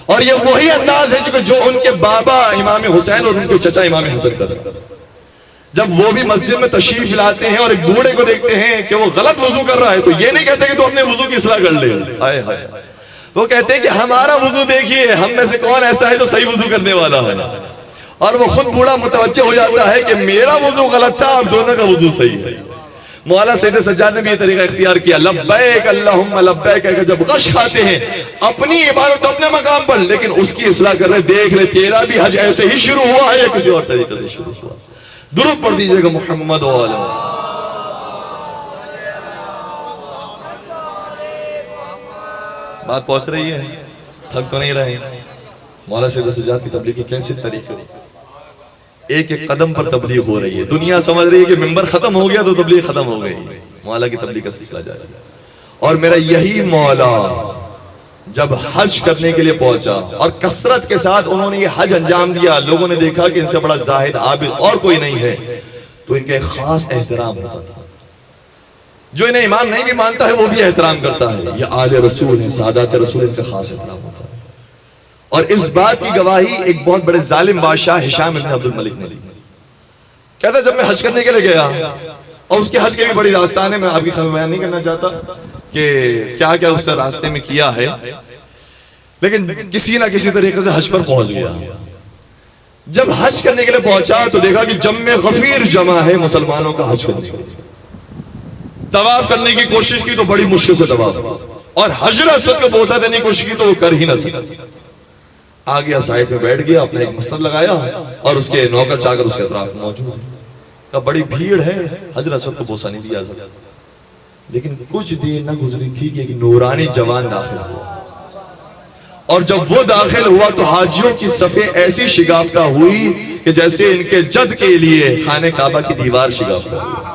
اور یہ وہی انداز ہے جو ان کے بابا امام حسین اور ان کے چچا امام حسن کا تھا۔ جب وہ بھی مسجد میں تشریف لاتے ہیں اور ایک بوڑھے کو دیکھتے ہیں کہ وہ غلط وضو کر رہا ہے، تو یہ نہیں کہتے کہ تو اپنے وضو کی اصلاح کر لے، ہائے ہائے، وہ کہتے ہیں کہ ہمارا وضو دیکھیے، ہم میں سے کون ایسا ہے جو صحیح وضو کرنے والا ہے۔ اور وہ خود بوڑھا متوجہ ہو جاتا ہے کہ میرا وضو غلط تھا، اب دونوں کا وضو صحیح ہے۔ مولا سید سجاد نے بھی یہ طریقہ اختیار کیا، لبیک اللہم لبیک، کہ جب غش کھاتے ہیں اپنی عبادت اپنے مقام پر، لیکن اس کی اصلاح کر رہے، دیکھ لے تیرا بھی حج ایسے ہی شروع ہوا ہے یا کسی اور طریقے سے شروع ہوا۔ درود پڑھ دیجئے گا محمد و آلہ۔ بات پہنچ رہی ہے؟ تھک تو نہیں رہے؟ مولا سید سجاد کی تبلیغ کی کیسے طریقے، ایک ایک قدم پر تبلیغ ہو رہی ہے۔ دنیا سمجھ رہی ہے کہ ممبر ختم ہو گیا تو تبلیغ ختم ہو گئی، مولا کی تبلیغ کا سلسلہ جاری ہے۔ اور میرا یہی مولا جب حج کرنے کے لیے پہنچا اور کثرت کے ساتھ انہوں نے یہ حج انجام دیا، لوگوں نے دیکھا کہ ان سے بڑا زاہد عابد اور کوئی نہیں ہے، تو ان کا ایک خاص احترام ہوتا تھا۔ جو انہیں امام نہیں بھی مانتا ہے وہ بھی احترام کرتا ہے، یہ آل رسول ہیں، سادات رسول، ان کا خاص احترام ہوتا ہے۔ اور اس بات کی گواہی ایک بہت بڑے ظالم بادشاہ ہشام بن عبد الملک نے لی۔ کہتا ہے جب میں حج کرنے کے لیے گیا، اور اس کے حج کی بھی بڑی داستان ہے، میں آپ کی خبر بیان نہیں کرنا چاہتا کہ کیا کیا اس نے راستے میں کیا ہے، لیکن کسی نہ کسی طریقے سے حج پر پہنچ گیا۔ جب حج کرنے کے لیے پہنچا تو دیکھا کہ جمع غفیر جمع ہے مسلمانوں کا حج کرنے کے لیے۔ طواف کرنے کی کوشش کی تو بڑی مشکل سے طواف، اور حجر اسود کو بوسہ دینے کی کوشش کی تو وہ کر ہی نہ سکا۔ آگے سائڈ میں بیٹھ گیا، اپنا ایک مسند لگایا، اور اس کے نوکر چاکر اس کے اطراف موجود ہیں۔ کہ بڑی بھیڑ ہے، حجر اسود کو بوسہ نہیں دیا سکتا۔ لیکن کچھ دیر نہ گزری تھی کہ ایک نورانی جوان داخل ہوا، اور جب وہ داخل ہوا تو حاجیوں کی صفیں ایسی شگافتہ ہوئی کہ جیسے ان کے جد کے لیے خانہ کعبہ کی دیوار شگافتہ ہوئی،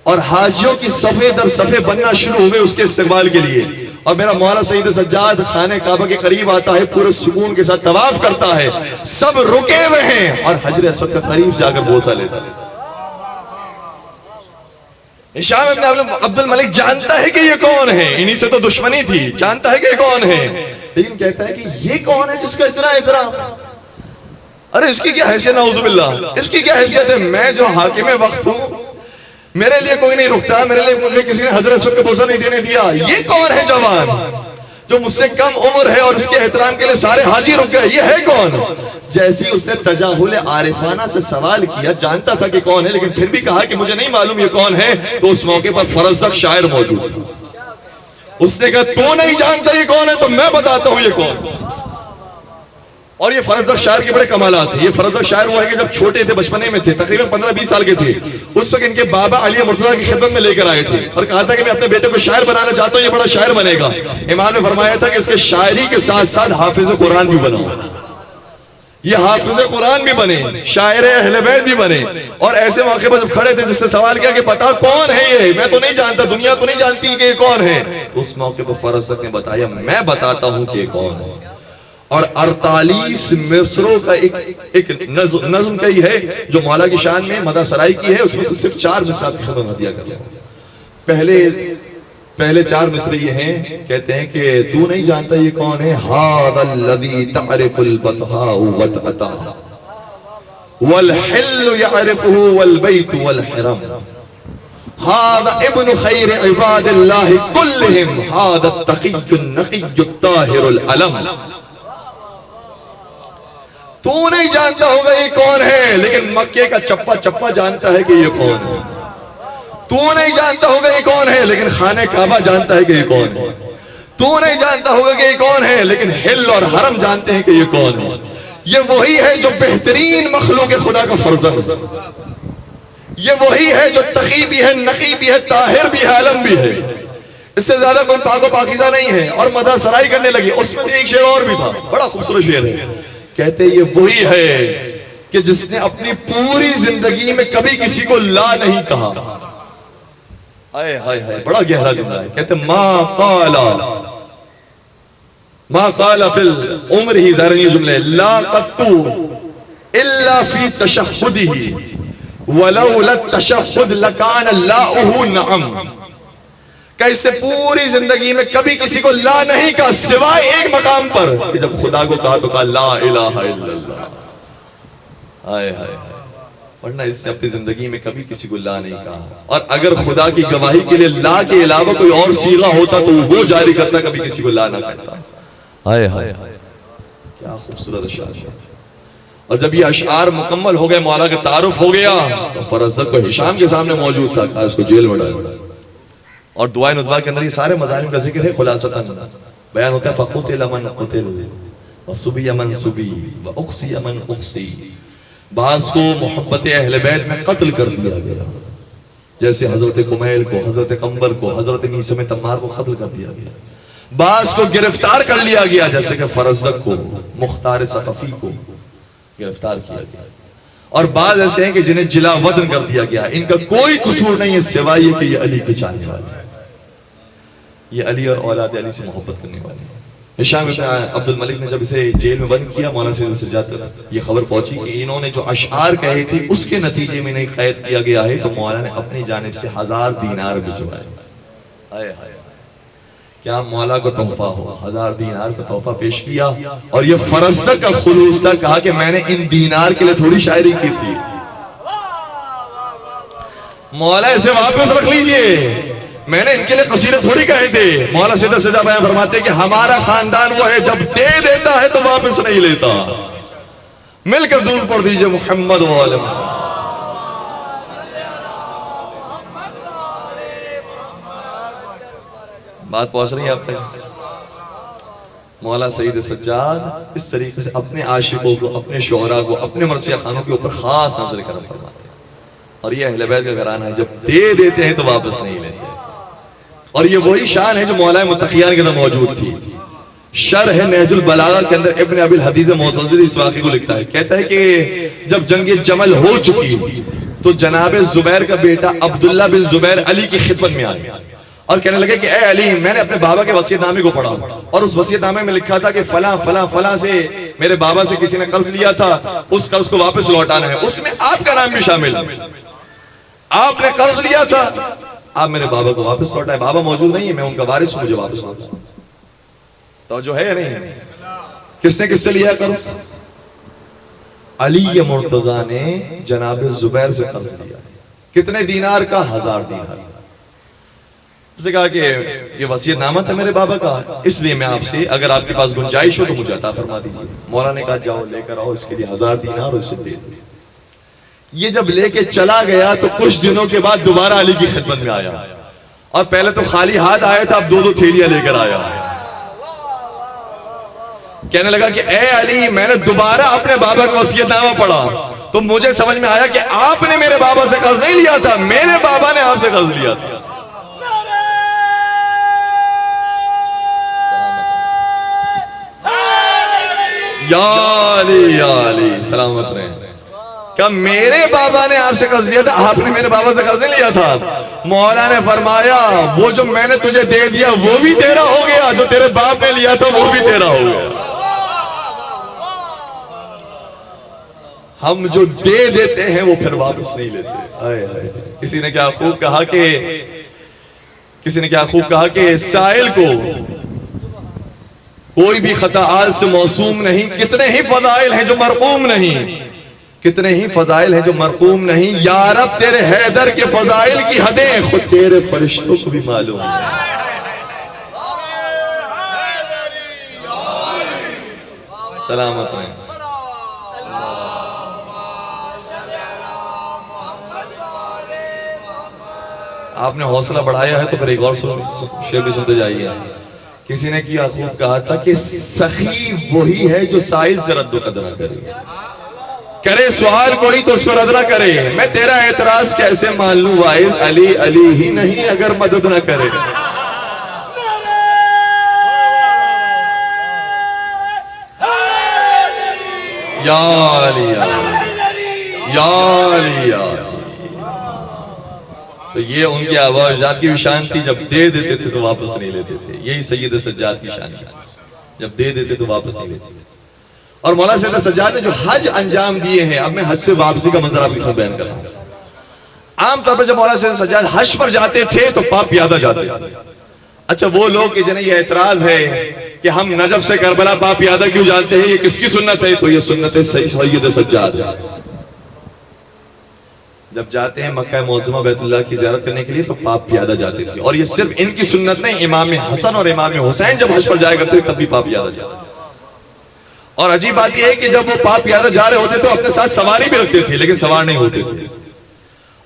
اور حاجیوں کی صفیں در صفیں بننا شروع ہوئے اس کے استقبال کے لیے۔ اور میرا مولا سید سجاد خانہ کعبہ کے قریب آتا ہے، پورے سکون کے ساتھ طواف کرتا ہے، سب رکے ہوئے ہیں، اور حجر اسود کے قریب سے آ کر بوسہ لیتا ہے۔ ہشام بن عبد الملک جانتا ہے کہ یہ کون ہے، انہی سے تو دشمنی تھی، جانتا ہے کہ یہ کون ہے، لیکن کہتا ہے کہ یہ کون ہے جس کا اتنا احترام؟ ارے اس کی کیا حیثیت، نعوذ باللہ، اس کی کیا حیثیت ہے؟ میں جو حاکم وقت ہوں، میرے لیے کوئی نہیں رکتا، میرے لیے مجھے کسی نے حضرت اسود کو بوسہ نہیں دینے دیا، یہ کون ہے جوان جو مجھ سے کم عمر ہے اور اس کے احترام کے لیے سارے حاجی رک گئے، یہ ہے کون؟ جیسی اس نے تجاہل عارفانہ سے سوال کیا، جانتا تھا کہ کون ہے، لیکن پھر بھی کہا کہ مجھے نہیں معلوم یہ کون ہے، تو اس موقع پر فرزدق شاعر موجود تھا۔ اس نے کہا تو نہیں جانتا یہ کون ہے تو میں بتاتا ہوں یہ کون۔ اور یہ فرزدق شاعر کے بڑے کمالات ہیں۔ یہ فرزدق شاعر وہ ہے کہ جب چھوٹے تھے، بچپنے میں تھے، تقریباً 15-20 سال کے تھے، اس وقت ان کے بابا علی مرتضیٰ کی خدمت میں لے کر آئے تھے اور کہا تھا کہ میں اپنے بیٹے کو شاعر بنانا چاہتا ہوں، یہ بڑا شاعر بنے گا۔ امام نے فرمایا تھا کہ اس کے شاعری کے ساتھ ساتھ حافظ قرآن بھی بناؤ، یہ حافظ قرآن بھی بنے، شاعر اہل بیت بھی بنے۔ اور ایسے موقع پر جب کھڑے تھے، جس سے سوال کیا کہ پتا کون ہے یہ، میں تو نہیں جانتا، دنیا تو نہیں جانتی کہ یہ کون ہے، اس موقع پر فرزدق نے بتایا میں بتاتا ہوں کہ یہ کون ہے۔ اور 48 مصروں کا ایک نظم کئی ہے جو مولا کی شان میں مدح سرائی کی ہے، اس میں سے صرف 4 مصرات کی خدمت ہدیہ کر لیں۔ پہلے 4 مصرے یہ ہیں، کہتے ہیں کہ تو نہیں جانتا یہ کون ہے، ھذا الذی تعرف البطحاء وطأتہ والحل يعرفه والبيت والحرم، ھذا ابن خیر عباد اللہ کلہم، ھذا التقی النقی الطاہر العلم۔ تو نہیں جانتا ہوگا یہ کون ہے، لیکن مکے کا چپا چپا جانتا ہے کہ یہ کون ہے۔ تو نہیں جانتا ہوگا یہ کون ہے، لیکن خانہ کعبہ جانتا ہے کہ یہ کون ہے۔ تو نہیں جانتا ہوگا کہ یہ کون ہے، لیکن ہل اور حرم جانتے ہیں کہ یہ کون ہے۔ یہ وہی ہے جو بہترین مخلوق خدا کا فرزند ہے، یہ وہی ہے جو تقی بھی ہے، نقی بھی ہے، طاہر بھی ہے، علم بھی ہے۔ اس سے زیادہ کوئی پاک و پاکیزہ نہیں ہے۔ اور مدح سرائی کرنے لگی، اس میں سے ایک شعر اور بھی تھا، بڑا خوبصورت شعر ہے، کہتے یہ وہی ہے کہ جس نے اپنی پوری زندگی میں کبھی کسی کو لا نہیں کہا۔ آئے ہائے ہائے، بڑا گہرا جملہ ہے، کہتے ما قال ما قال فی العمر ہی ظاہر یہ جملے لا قطو الا فی تشہدہ ولولا التشہد لکان لاؤہ نعم، کہ اس سے پوری زندگی میں کبھی کسی کو لا نہیں کہا سوائے ایک مقام پر کہ جب خدا کو کہا تو کہا لا الہ الا اللہ. آئے ہائے، ورنہ اس سے اپنی زندگی میں کبھی کسی کو لا نہیں کہا. اور اگر خدا کی گواہی کے لیے لا کے علاوہ کوئی اور صیغہ ہوتا تو وہ جاری کرتا، کبھی کسی کو لا نہ کرتا. آئے ہائے، کیا خوبصورت اشعار. اور جب یہ اشعار مکمل ہو گئے، مولا کا تعارف ہو گیا، تو فرزدق کو ہشام کے سامنے موجود تھا، کہا اس کو جیل میں ڈالو. اور دعائے ندوہ کے اندر یہ سارے مظالم کا ذکر ہے. خلاصتاً بیان ہوتا ہے فقتل من قتل وصبی من صبی واقصی من اقصی. بعض کو محبت اہل بیت میں قتل کر دیا گیا، جیسے حضرت کمیل کو، حضرت قنبر کو، حضرت نیسم تمار کو قتل کر دیا گیا. بعض کو گرفتار کر لیا گیا، جیسے کہ فرزدق کو، مختار ثقفی کو گرفتار کیا گیا. اور بعض ایسے ہیں کہ جنہیں جلا وطن کر دیا گیا. ان کا کوئی قصور نہیں ہے سوائے یہ کہ یہ علی کے چاہنے والے ہیں، یہ علی اور اولاد علی سے محبت کرنے والے ہیں. ہشام ابن عبد الملک نے جب اسے جیل میں بند کیا، مولانا سید سجاد تک یہ خبر پہنچی کہ انہوں نے جو اشعار کہے تھے اس کے نتیجے میں انہیں قید کیا گیا ہے، تو مولانا نے اپنی جانب سے 1000 دینار بھجوائے. آئے ہائے، کیا مولا کو تحفہ ہو، 1000 دینار کا تحفہ پیش کیا. اور یہ فرزدق کا خلوص تھا، کہا کہ میں نے ان دینار کے لیے تھوڑی شاعری کی تھی، مولا اسے واپس رکھ لیجئے، میں نے ان کے لیے قصیدے تھوڑی کہے تھے. مولا سیدھا سیدھا بیان فرماتے کہ ہمارا خاندان وہ ہے جب دے دیتا ہے تو واپس نہیں لیتا. مل کر دور پڑھ دیجئے محمد و آل محمد. بات پہنچ رہی ہے آپ تک؟ مولا سید سجاد اس طریقے سے اپنے عاشقوں کو، اپنے شعراء کو، اپنے مرثیہ خانوں کے اوپر خاص نظر کرم فرماتے ہیں. اور یہ اہل بیت کا گھرانہ ہے، جب دے دیتے ہیں تو واپس نہیں لیتے. اور یہ وہی شان ہے جو مولا متقیان کے اندر موجود تھی. شرح نہج البلاغہ کے اندر ابن ابی الحدیث موزنزلی اس واقعے کو لکھتا ہے، کہتا ہے کہ جب جنگ جمل ہو چکی تو جناب زبیر کا بیٹا عبداللہ بن زبیر علی کی خدمت میں آیا اور کہنے لگے کہ اے علی، میں نے اپنے بابا کے وصیت نامے کو پڑھا اور اس وصیت نامے میں لکھا تھا کہ فلاں فلاں فلاں سے میرے بابا سے کسی نے قرض لیا تھا، اس قرض کو واپس لوٹانا ہے. اس میں آپ کا نام بھی شامل ہے. آپ نے قرض لیا تھا، آپ میرے بابا کو واپس لوٹائے. بابا موجود نہیں ہے، میں ان کا وارث ہوں، مجھے واپس لوٹائے. توجہ ہے یا نہیں؟ کس نے کس سے لیا قرض؟ علی مرتضیٰ نے جناب زبیر سے قرض لیا. کتنے دینار کا؟ 1000 دینار. اس نے کہا کہ یہ وصیت نامہ تھا میرے بابا کا، اس لیے میں آپ سے اگر آپ کے پاس گنجائش ہو تو مجھے عطا فرما دیجیے. مولا نے کہا جاؤ لے کر آؤ، اس کے لیے 1000 دینار اور اسے دے دو. یہ جب لے کے چلا گیا تو کچھ دنوں کے بعد دوبارہ علی کی خدمت میں آیا اور پہلے تو خالی ہاتھ آیا تھا، اب 2 تھیلیاں لے کر آیا. کہنے لگا کہ اے علی، میں نے دوبارہ اپنے بابا کا وصیت نامہ پڑھا تو مجھے سمجھ میں آیا کہ آپ نے میرے بابا سے قرض نہیں لیا تھا، میرے بابا نے آپ سے قرض لیا تھا. یا علی یا علی سلامت رہے. کہ میرے بابا نے آپ سے قرض لیا تھا، آپ نے میرے بابا سے قرض نہیں لیا تھا. مولا نے فرمایا وہ جو میں نے تجھے دے دیا وہ بھی تیرا ہو گیا، جو تیرے باپ نے لیا تھا وہ بھی تیرا ہو گیا. ہم جو دے دیتے ہیں وہ پھر واپس نہیں لیتے. کسی نے کیا خوب کہا کہ سائل کو کوئی بھی خطاآت سے معصوم نہیں. کتنے ہی فضائل ہیں جو مرقوم نہیں، کتنے ہی فضائل ہیں جو مرقوم نہیں. یا رب تیرے حیدر کے فضائل کی حدیں خود تیرے فرشتوں کو بھی معلوم ہے. سلامت رہیں. آپ نے حوصلہ بڑھایا ہے تو پھر ایک اور شعر بھی سنتے جائیے. کسی نے کیا خوب کہا تھا کہ سخی وہی ہے جو سائل سے رد و قدر نہ کرے سوال کوئی تو اس کو رد نہ کرے. میں تیرا اعتراض کیسے مان لوں وائل، علی علی ہی نہیں اگر مدد نہ کرے. یا علی یا علی یا علی. تو یہ ان کی آواز ذات کی بھی شان تھی، جب دے دیتے تھے تو واپس نہیں لیتے تھے. یہی سید سجاد کی شان ہے. جب دے دیتے تو واپس نہیں لیتے. اور مولانا سید سجاد نے جو حج انجام دیے ہیں، اب میں حج سے واپسی کا منظر آپ کو بیان کر رہا ہوں. عام طور پر جب مولانا سید سجاد حج پر جاتے تھے تو پاپ پیادہ جاتے. اچھا وہ لوگ جنہیں یہ اعتراض ہے کہ ہم نجف سے کربلا پاپ پیادہ کیوں جاتے ہیں، یہ کس کی سنت ہے؟ تو یہ سنت ہے سید سجاد. جب جاتے ہیں مکہ معظمہ بیت اللہ کی زیارت کرنے کے لیے تو پاپ پیادہ جاتے تھے. اور یہ صرف ان کی سنت نہیں، امام حسن اور امام حسین جب حج پر جایا کرتے تھے تب بھی پاپ پیادہ جاتے. اور عجیب بات یہ ہے کہ جب وہ پاپ پیادہ جا رہے ہوتے تو اپنے ساتھ سواری بھی رکھتے تھے لیکن سوار نہیں ہوتے تھے.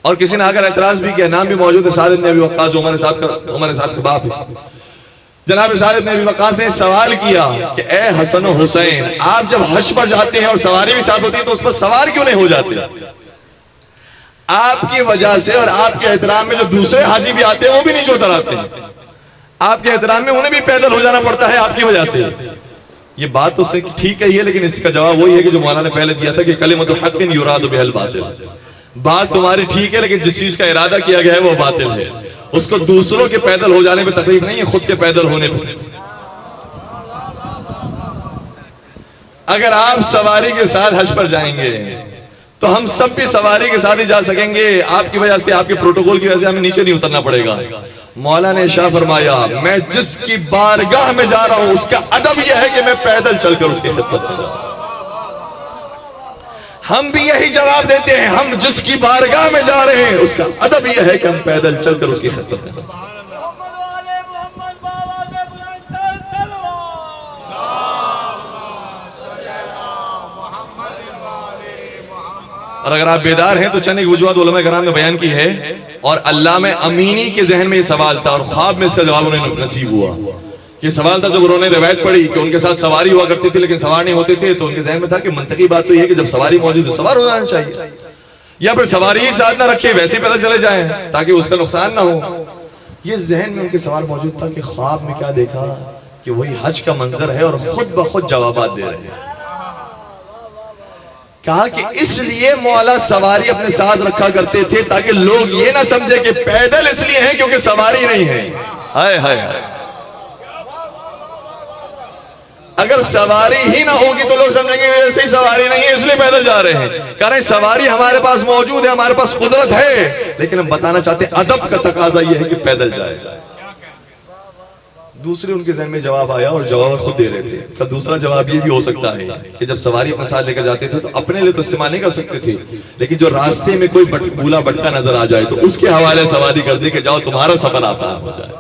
اور کسی نے اگر اعتراض بھی کیا، نام بھی موجود ہے سعد بن ابی وقاص، عمر صاحب کا باپ ہے. جناب سعد بن ابی وقاص نے سوال کیا کہ اے حسن و حسین، آپ جب حج پر جاتے ہیں اور سواری بھی ساتھ ہوتی ہے تو اس پر سوار کیوں نہیں ہو جاتے؟ آپ کی وجہ سے اور آپ کے احترام میں جو دوسرے حاجی بھی آتے ہیں وہ بھی نیچے اتر آتے ہیں. آپ کے احترام میں انہیں بھی پیدل ہو جانا پڑتا ہے آپ کی وجہ سے. یہ بات تو ٹھیک ہے یہ، لیکن اس کا جواب وہی ہے کہ جو مولانا نے پہلے دیا تھا کہ کلمۃ حق یراد بها الباطل. بات تمہاری ٹھیک ہے لیکن جس چیز کا ارادہ کیا گیا ہے وہ باطل ہے. اس کو دوسروں کے پیدل ہو جانے پہ تکلیف نہیں ہے، خود کے پیدل ہونے پہ. اگر آپ سواری کے ساتھ حج پر جائیں گے تو ہم سب بھی سواری کے ساتھ ہی جا سکیں گے. آپ کی وجہ سے، آپ کے پروٹوکول کی وجہ سے ہمیں نیچے نہیں اترنا پڑے گا. مولا نے شاہ فرمایا میں جس کی بارگاہ میں جا رہا ہوں اس کا ادب یہ ہے کہ میں پیدل چل کر اس کی خدمت میں جاؤں. ہم بھی یہی جواب دیتے ہیں، ہم جس کی بارگاہ میں جا رہے ہیں اس کا ادب یہ ہے کہ ہم پیدل چل کر اس کی خدمت میں جاؤں. اور اگر آپ بیدار ہیں تو چند ایک وجوہات علماء کرام نے بیان کی ہے. اور علامہ امینی کے ذہن میں یہ سوال تھا اور خواب میں اس کا جواب انہیں نصیب ہوا. یہ سوال تھا جب انہوں نے روایت پڑھی کہ ان کے ساتھ سواری ہوا کرتی تھی لیکن سوار نہیں ہوتے تھے، تو ان کے ذہن میں تھا کہ منطقی بات تو یہ ہے کہ جب سواری موجود ہے سوار ہو جانا چاہیے، یا پھر سواری ہی ساتھ نہ رکھے ویسے ہی پیدل چلے جائیں تاکہ اس کا نقصان نہ ہو. یہ ذہن میں ان کے سوال موجود تھا کہ خواب میں کیا دیکھا کہ وہی حج کا منظر ہے اور خود بخود جوابات دے رہے ہیں. کہا کہ اس لیے مولا سواری اپنے ساتھ رکھا کرتے تھے تاکہ لوگ یہ نہ سمجھے کہ پیدل اس لیے ہیں کیونکہ سواری نہیں ہے. ہائے ہائے ہائے، اگر سواری ہی نہ ہوگی تو لوگ سمجھیں گے ایسے ہی سواری نہیں ہے اس لیے پیدل جا رہے ہیں. کہہ رہے ہیں سواری ہمارے پاس موجود ہے، ہمارے پاس قدرت ہے، لیکن ہم بتانا چاہتے ہیں ادب کا تقاضا یہ ہے کہ پیدل جائے. دوسرے ان کے ذہن میں جواب آیا اور جواب خود دے رہے تھے. تو دوسرا جواب یہ بھی ہو سکتا ہے کہ جب سواری اپنے ساتھ لے کر جاتے تھے تو اپنے لیے تو استعمال نہیں کر سکتے تھے، لیکن جو راستے میں کوئی بولا بٹکا نظر آ جائے تو اس کے حوالے سواری کر دے کہ جاؤ تمہارا سفر آسان ہو جائے.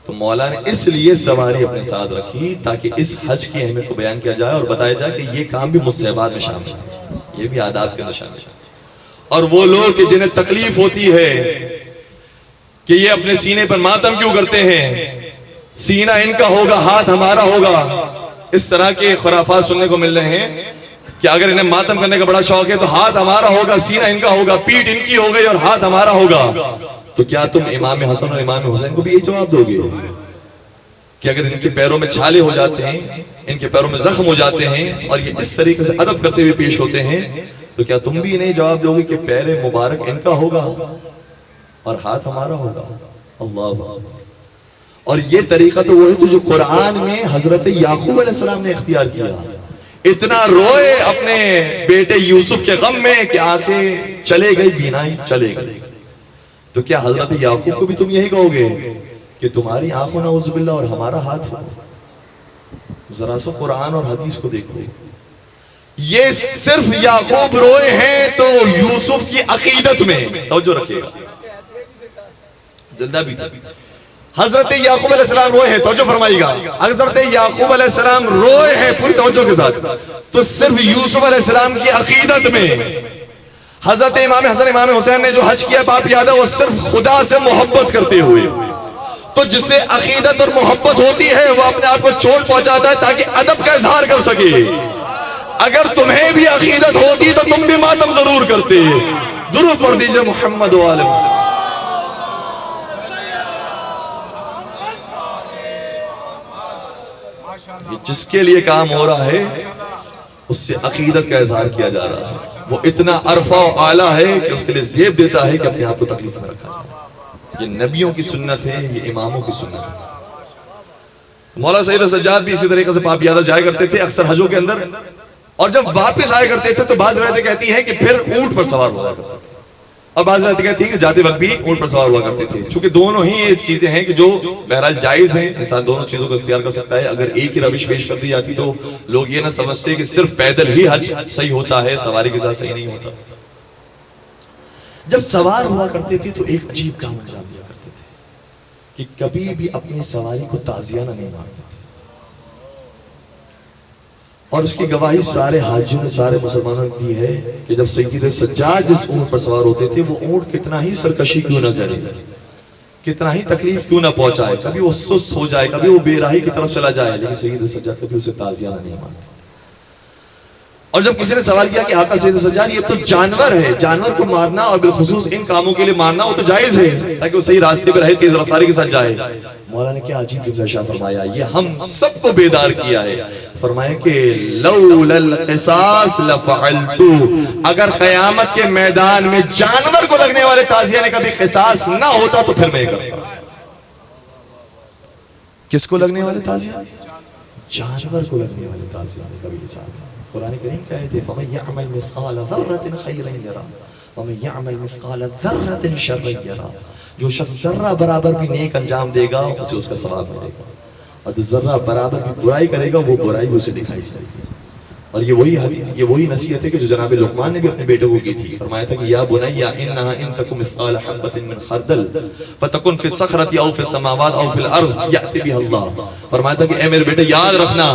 تو مولا نے اس لیے سواری اپنے ساتھ رکھی تاکہ اس حج کی اہمیت کو بیان کیا جائے اور بتایا جائے کہ یہ کام بھی مستحبات میں شامل ہے، یہ بھی آداب کے نشان ہے. اور وہ لوگ جنہیں تکلیف ہوتی ہے کہ یہ اپنے سینے پر ماتم کیوں کرتے ہیں، سینہ ان کا ہوگا ہاتھ ہمارا ہوگا، اس طرح کے خرافات سننے کو مل رہے ہیں کہ اگر انہیں ماتم کرنے کا بڑا شوق ہے تو ہاتھ ہمارا ہوگا، سینہ ان کا ہوگا، پیٹھ ان کی ہو گئی اور ہاتھ ہمارا ہوگا. تو کیا تم امام حسن اور امام حسین کو بھی یہ جواب دو گے کہ اگر ان کے پیروں میں چھالے ہو جاتے ہیں، ان کے پیروں میں زخم ہو جاتے ہیں اور یہ اس طریقے سے ادب کرتے ہوئے پیش ہوتے ہیں، تو کیا تم بھی انہیں جواب دو گے کہ پیر مبارک ان کا ہوگا اور ہاتھ ہمارا ہوگا؟ اللہ. اور یہ طریقہ تو وہ ہے جو قرآن میں حضرت یعقوب علیہ السلام نے اختیار کیا. اتنا روئے اپنے بیٹے یوسف کے غم میں کہ آنکھیں چلے گئی، بینائی چلے گئی. تو کیا حضرت یعقوب کو بھی تم یہی کہو گے کہ تمہاری آنکھوں نعوذ باللہ اور ہمارا ہاتھ ہو؟ ذرا سا قرآن اور حدیث کو دیکھو. یہ صرف یعقوب روئے ہیں تو یوسف کی عقیدت میں توجہ رکھیے گا، زندہ بھی تھا. حضرت یعقوب علیہ السلام روئے ہیں، توجہ فرمائیے گا. حضرت یعقوب علیہ السلام روئے ہیں پوری توجہ کے ساتھ، تو صرف یوسف علیہ السلام کی عقیدت میں. حضرت امام حسن امام حسین نے جو حج کیا باپ یاد ہے وہ صرف خدا سے محبت کرتے ہوئے. تو جس سے عقیدت اور محبت ہوتی ہے وہ اپنے آپ کو چوٹ پہنچاتا ہے تاکہ ادب کا اظہار کر سکے. اگر تمہیں بھی عقیدت ہوتی تو تم بھی ماتم ضرور کرتے. درود پڑھ دیجئے محمد و آل محمد. جس کے لیے کام ہو رہا ہے اس سے عقیدت کا اظہار کیا جا رہا ہے، وہ اتنا عرفہ و اعلیٰ ہے کہ اس کے لیے زیب دیتا ہے کہ اپنے آپ کو تکلیف میں رکھا جائے. یہ نبیوں کی سنت ہے، یہ اماموں کی سنت ہے. مولا سید سجاد بھی اسی طریقے سے پاک پیادہ جایا کرتے تھے اکثر حجوں کے اندر، اور جب واپس آیا کرتے تھے تو بعض روایتیں کہتی ہیں کہ پھر اونٹ پر سوار ہوا کرتے تھے، اور بعض روایتیں کہتی ہیں کہ جاتے وقت بھی اونٹ پر سوار ہوا کرتے تھے. چونکہ دونوں ہی یہ چیزیں ہیں کہ جو بہرحال جائز ہیں، انسان دونوں چیزوں کو اختیار کر سکتا ہے. اگر ایک ہی روش پیش کر دی جاتی تو لوگ یہ نہ سمجھتے کہ صرف پیدل ہی حج صحیح ہوتا ہے، سواری کے ساتھ صحیح نہیں ہوتا. جب سوار ہوا کرتے تھے تو ایک عجیب کام انجام دیا کرتے تھے کہ کبھی بھی اپنی سواری کو تازیانہ نہیں مارتے تھے. اور اس کی گواہی سارے حاجیوں نے، سارے مسلمانوں نے دی ہے کہ جب سید سجاد جس اونٹ پر سوار ہوتے تھے، وہ اونٹ کتنا ہی سرکشی کیوں نہ کرے، کتنا ہی تکلیف کیوں نہ پہنچائے، کبھی وہ سست ہو جائے، کبھی وہ بے راہی کی طرف چلا جائے، لیکن سید سجاد کبھی اسے تازیانہ نہیں مانتے. اور جب کسی نے سوال کیا کہ آقا سید سجاد یہ تو جانور ہے، جانور کو مارنا اور بالخصوص ان کاموں کے لیے مارنا وہ تو جائز ہے تاکہ وہ صحیح راستے پہ رہے، تیز رفتاری کے ساتھ جائے. مولا نے کیا عجیب جملہ ارشاد فرمایا، یہ ہم سب کو بیدار کیا ہے. فرمایا کہ لولا القصاص لفعلت، اگر قیامت کے میدان میں جانور کو لگنے والے تازیانے کا بھی قصاص نہ ہوتا تو پھر میں کرتا. کس کو لگنے والے تازیانے؟ جانور کو لگنے والے تازیانے کا بھی قصاص. قرآن کریم کہتے ہیں فَمَن يَعْمَلْ مِثْقَالَ ذَرَّةٍ خَيْرًا يَرَهُ وَمَن يَعْمَلْ مِثْقَالَ ذَرَّةٍ شَرًّا يَرَهُ. جو شخص ذرہ برابر بھی نیک انجام دے گا اسے اس کا ثواب ملے گا، اور جو ذرہ برابر بھی برائی کرے گا وہ برائی بھی اسے دکھائی جائے گی. اور یہ وہی نصیحت ہے کہ جو جناب لقمان نے بھی اپنے بیٹے کو کی تھی. فرمایا تھا کہ یا بنی انہا ان تک مثقال حبۃ من خردل فتکن فی الصخرۃ او فی السماوات او فی الارض یأتی بها اللہ. فرمایا تھا کہ اے میرے بیٹے یاد رکھنا،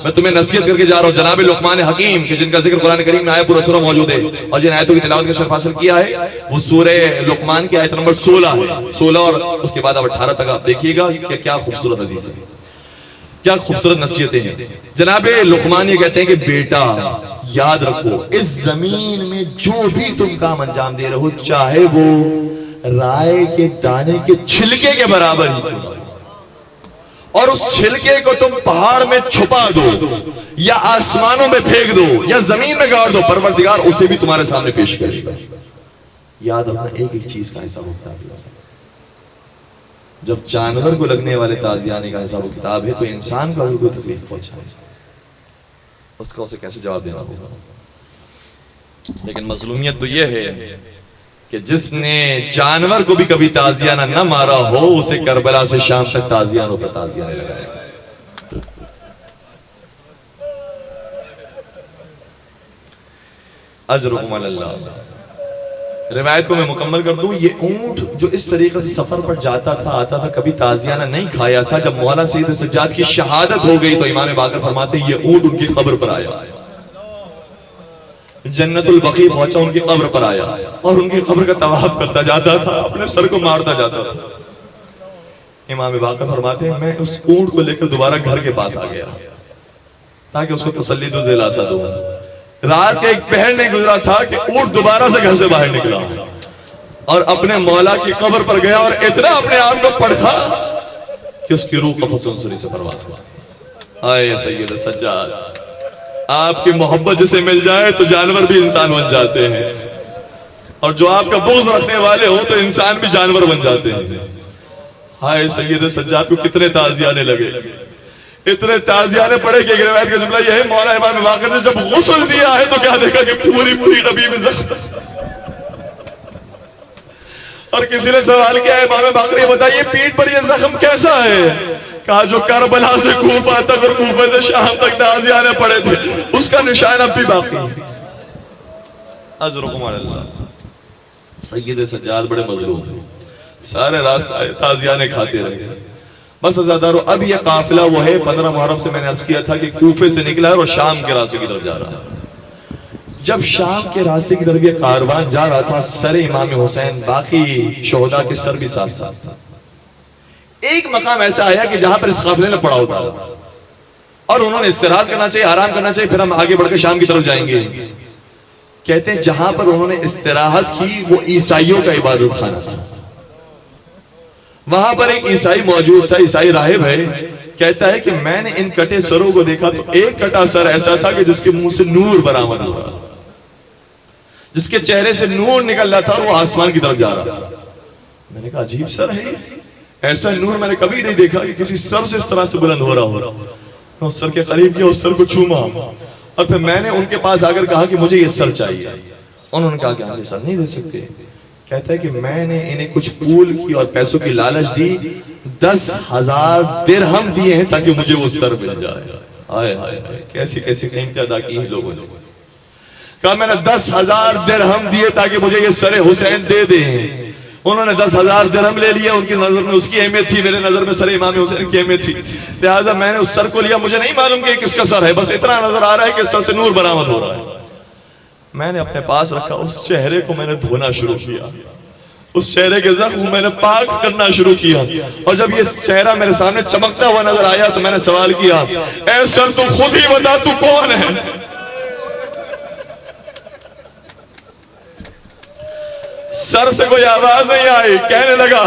میں تمہیں نصیحت کر کے جا رہا ہوں. جناب لقمان حکیم کہ جن کا ذکر قرآن کریم میں آیا پورا سورہ موجود ہے، اور جن آیتوں کی تلاوت کا شرف حاصل کیا ہے وہ سورہ لقمان کی آیت نمبر 16 ہے. 16 اور اس کے بعد اب 18 تک آپ دیکھیے گا کہ کیا خوبصورت حدیث ہے، کیا خوبصورت نصیحتیں ہیں. جناب لقمان یہ کہتے ہیں کہ بیٹا یاد رکھو، اس زمین میں جو بھی تم کام انجام دے رہے ہو، چاہے وہ رائے کے دانے کے چھلکے کے برابر ہی کیوں، اور اس چھلکے کو تم پہاڑ میں چھپا دو یا آسمانوں میں پھینک دو یا زمین میں گاڑ دو، پروردگار اسے بھی تمہارے سامنے پیش کرے گا. یاد رکھنا ایک ایک چیز کا حساب ہوتا ہے. جب جانور کو لگنے والے تازیانے کا حساب و کتاب ہے تو انسان کو اگر کوئی تکلیف پہنچائے اس کا اسے کیسے جواب دینا ہوگا. لیکن مظلومیت تو یہ ہے کہ جس نے جانور کو بھی کبھی تازیانہ نہ مارا ہو اسے کربلا سے شام تک تازیانوں پر تازیانے لگائے. اجرکم علی اللہ. روایت کو میں مکمل کر دوں. یہ اونٹ جو اس طریقے سے سفر پر جاتا تھا آتا تھا کبھی تازیانہ نہیں کھایا تھا. جب مولا سید سجاد کی شہادت ہو گئی تو امام باقر فرماتے ہیں یہ اونٹ ان کی قبر پر آیا، جنت البقیع پہنچا، ان کی قبر پر آیا اور ان کی قبر کا طواف کرتا جاتا تھا، اپنے سر کو مارتا جاتا تھا. امام باقر فرماتے ہیں میں اس اونٹ کو لے کر دوبارہ گھر کے پاس آ گیا تاکہ اس کو تسلی و دلاسا دوں. رات کے ایک پہر نہیں گزرا تھا کہ اونٹ دوبارہ سے گھر سے باہر نکلا اور اپنے مولا کی قبر پر گیا اور اتنا اپنے آپ کو پڑھا کہ اس کی روح قفس انصری سے پرواز ہوا. آئے سید سجاد، آپ کی محبت جسے مل جائے تو جانور بھی انسان بن جاتے ہیں، اور جو آپ کا بغض رکھنے والے ہو تو انسان بھی جانور بن جاتے ہیں. آئے سید سجاد کو کتنے تازیانے لگے، اتنے تازیانے پڑے کہ ایک روایت کا جملہ یہ ہے مولا امام باقر نے جب غسل دیا ہے تو کیا دیکھا کہ پوری نبی میں زخم. اور کسی نے سوال کیا ہے امام باقر یہ بتائیے پیٹھ پر یہ زخم کیسا ہے؟ کہا جو کربلا سے کوفہ تک اور کوفہ سے شام تک تازیانے پڑے تھے اس کا نشان اب بھی باقی ہے. اجرکم علی اللہ. سید سجاد بڑے مظلوم ہیں، سارے راستے تازیانے کھاتے رہے. بس عزیزارو اب یہ قافلہ وہ ہے 15 محرم سے میں نے عرض کیا تھا کہ کوفے سے نکلا ہے اور شام کے راستے کی طرف جا رہا ہے. جب شام کے راستے کی طرف یہ کاروان جا رہا تھا سر امام حسین باقی شہداء کے سر بھی ساتھ ساتھ. ایک مقام ایسا آیا کہ جہاں پر اس قافلے نے پڑا ہوتا اور انہوں نے استراحت کرنا چاہیے، آرام کرنا چاہیے، پھر ہم آگے بڑھ کے شام کی طرف جائیں گے. کہتے ہیں جہاں پر انہوں نے استراحت کی وہ عیسائیوں کا عبادت خانہ تھا. وہاں پر ایک عیسائی موجود تھا، عیسائی راہب ہے. کہتا ہے کہ میں نے ان کٹے سروں کو دیکھا تو ایک کٹا سر ایسا تھا کہ جس کے منہ سے نور برآمد ہوا، جس کے چہرے سے نور نکل رہا تھا اور وہ آسمان کی طرف جا رہا تھا. میں نے کہا عجیب سر ہے. ایسا نور میں نے کبھی نہیں دیکھا کہ کسی سر سے اس طرح سے بلند ہو رہا ہو. میں اس سر کے قریب کیا, اس سر کو چوما, اور پھر میں نے ان کے پاس آ کر کہا کہ مجھے یہ سر چاہیے. انہوں نے کہا کہ آپ یہ سر نہیں دے سکتے. کہتا ہے کہ میں نے انہیں کچھ پھول کی اور پیسوں کی لالچ دی, 10,000 درہم دیے ہیں تاکہ مجھے وہ سر مل جائے. آئے ہائے ہائے, کیسی کیسی قیمتیں ادا کی ہیں لوگوں نے. کہا میں نے 10,000 درہم دیے تاکہ مجھے یہ سر حسین دے دیں. انہوں نے 10,000 درہم لے لیا. ان کی نظر میں اس کی اہمیت تھی, میرے نظر میں سر امام حسین کی اہمیت تھی, لہٰذا میں نے اس سر کو لیا. مجھے نہیں معلوم کہ کس کا سر ہے, بس اتنا نظر آ رہا ہے کہ اس سر سے نور برآمد ہو رہا ہے. میں نے اپنے پاس رکھا, اس چہرے کو میں نے دھونا شروع کیا, اس چہرے کے زخم میں نے پاک کرنا شروع کیا. اور جب یہ چہرہ میرے سامنے چمکتا ہوا نظر آیا تو میں نے سوال کیا, اے سر تو خود ہی بتا تو کون ہے؟ سر سے کوئی آواز نہیں آئی. کہنے لگا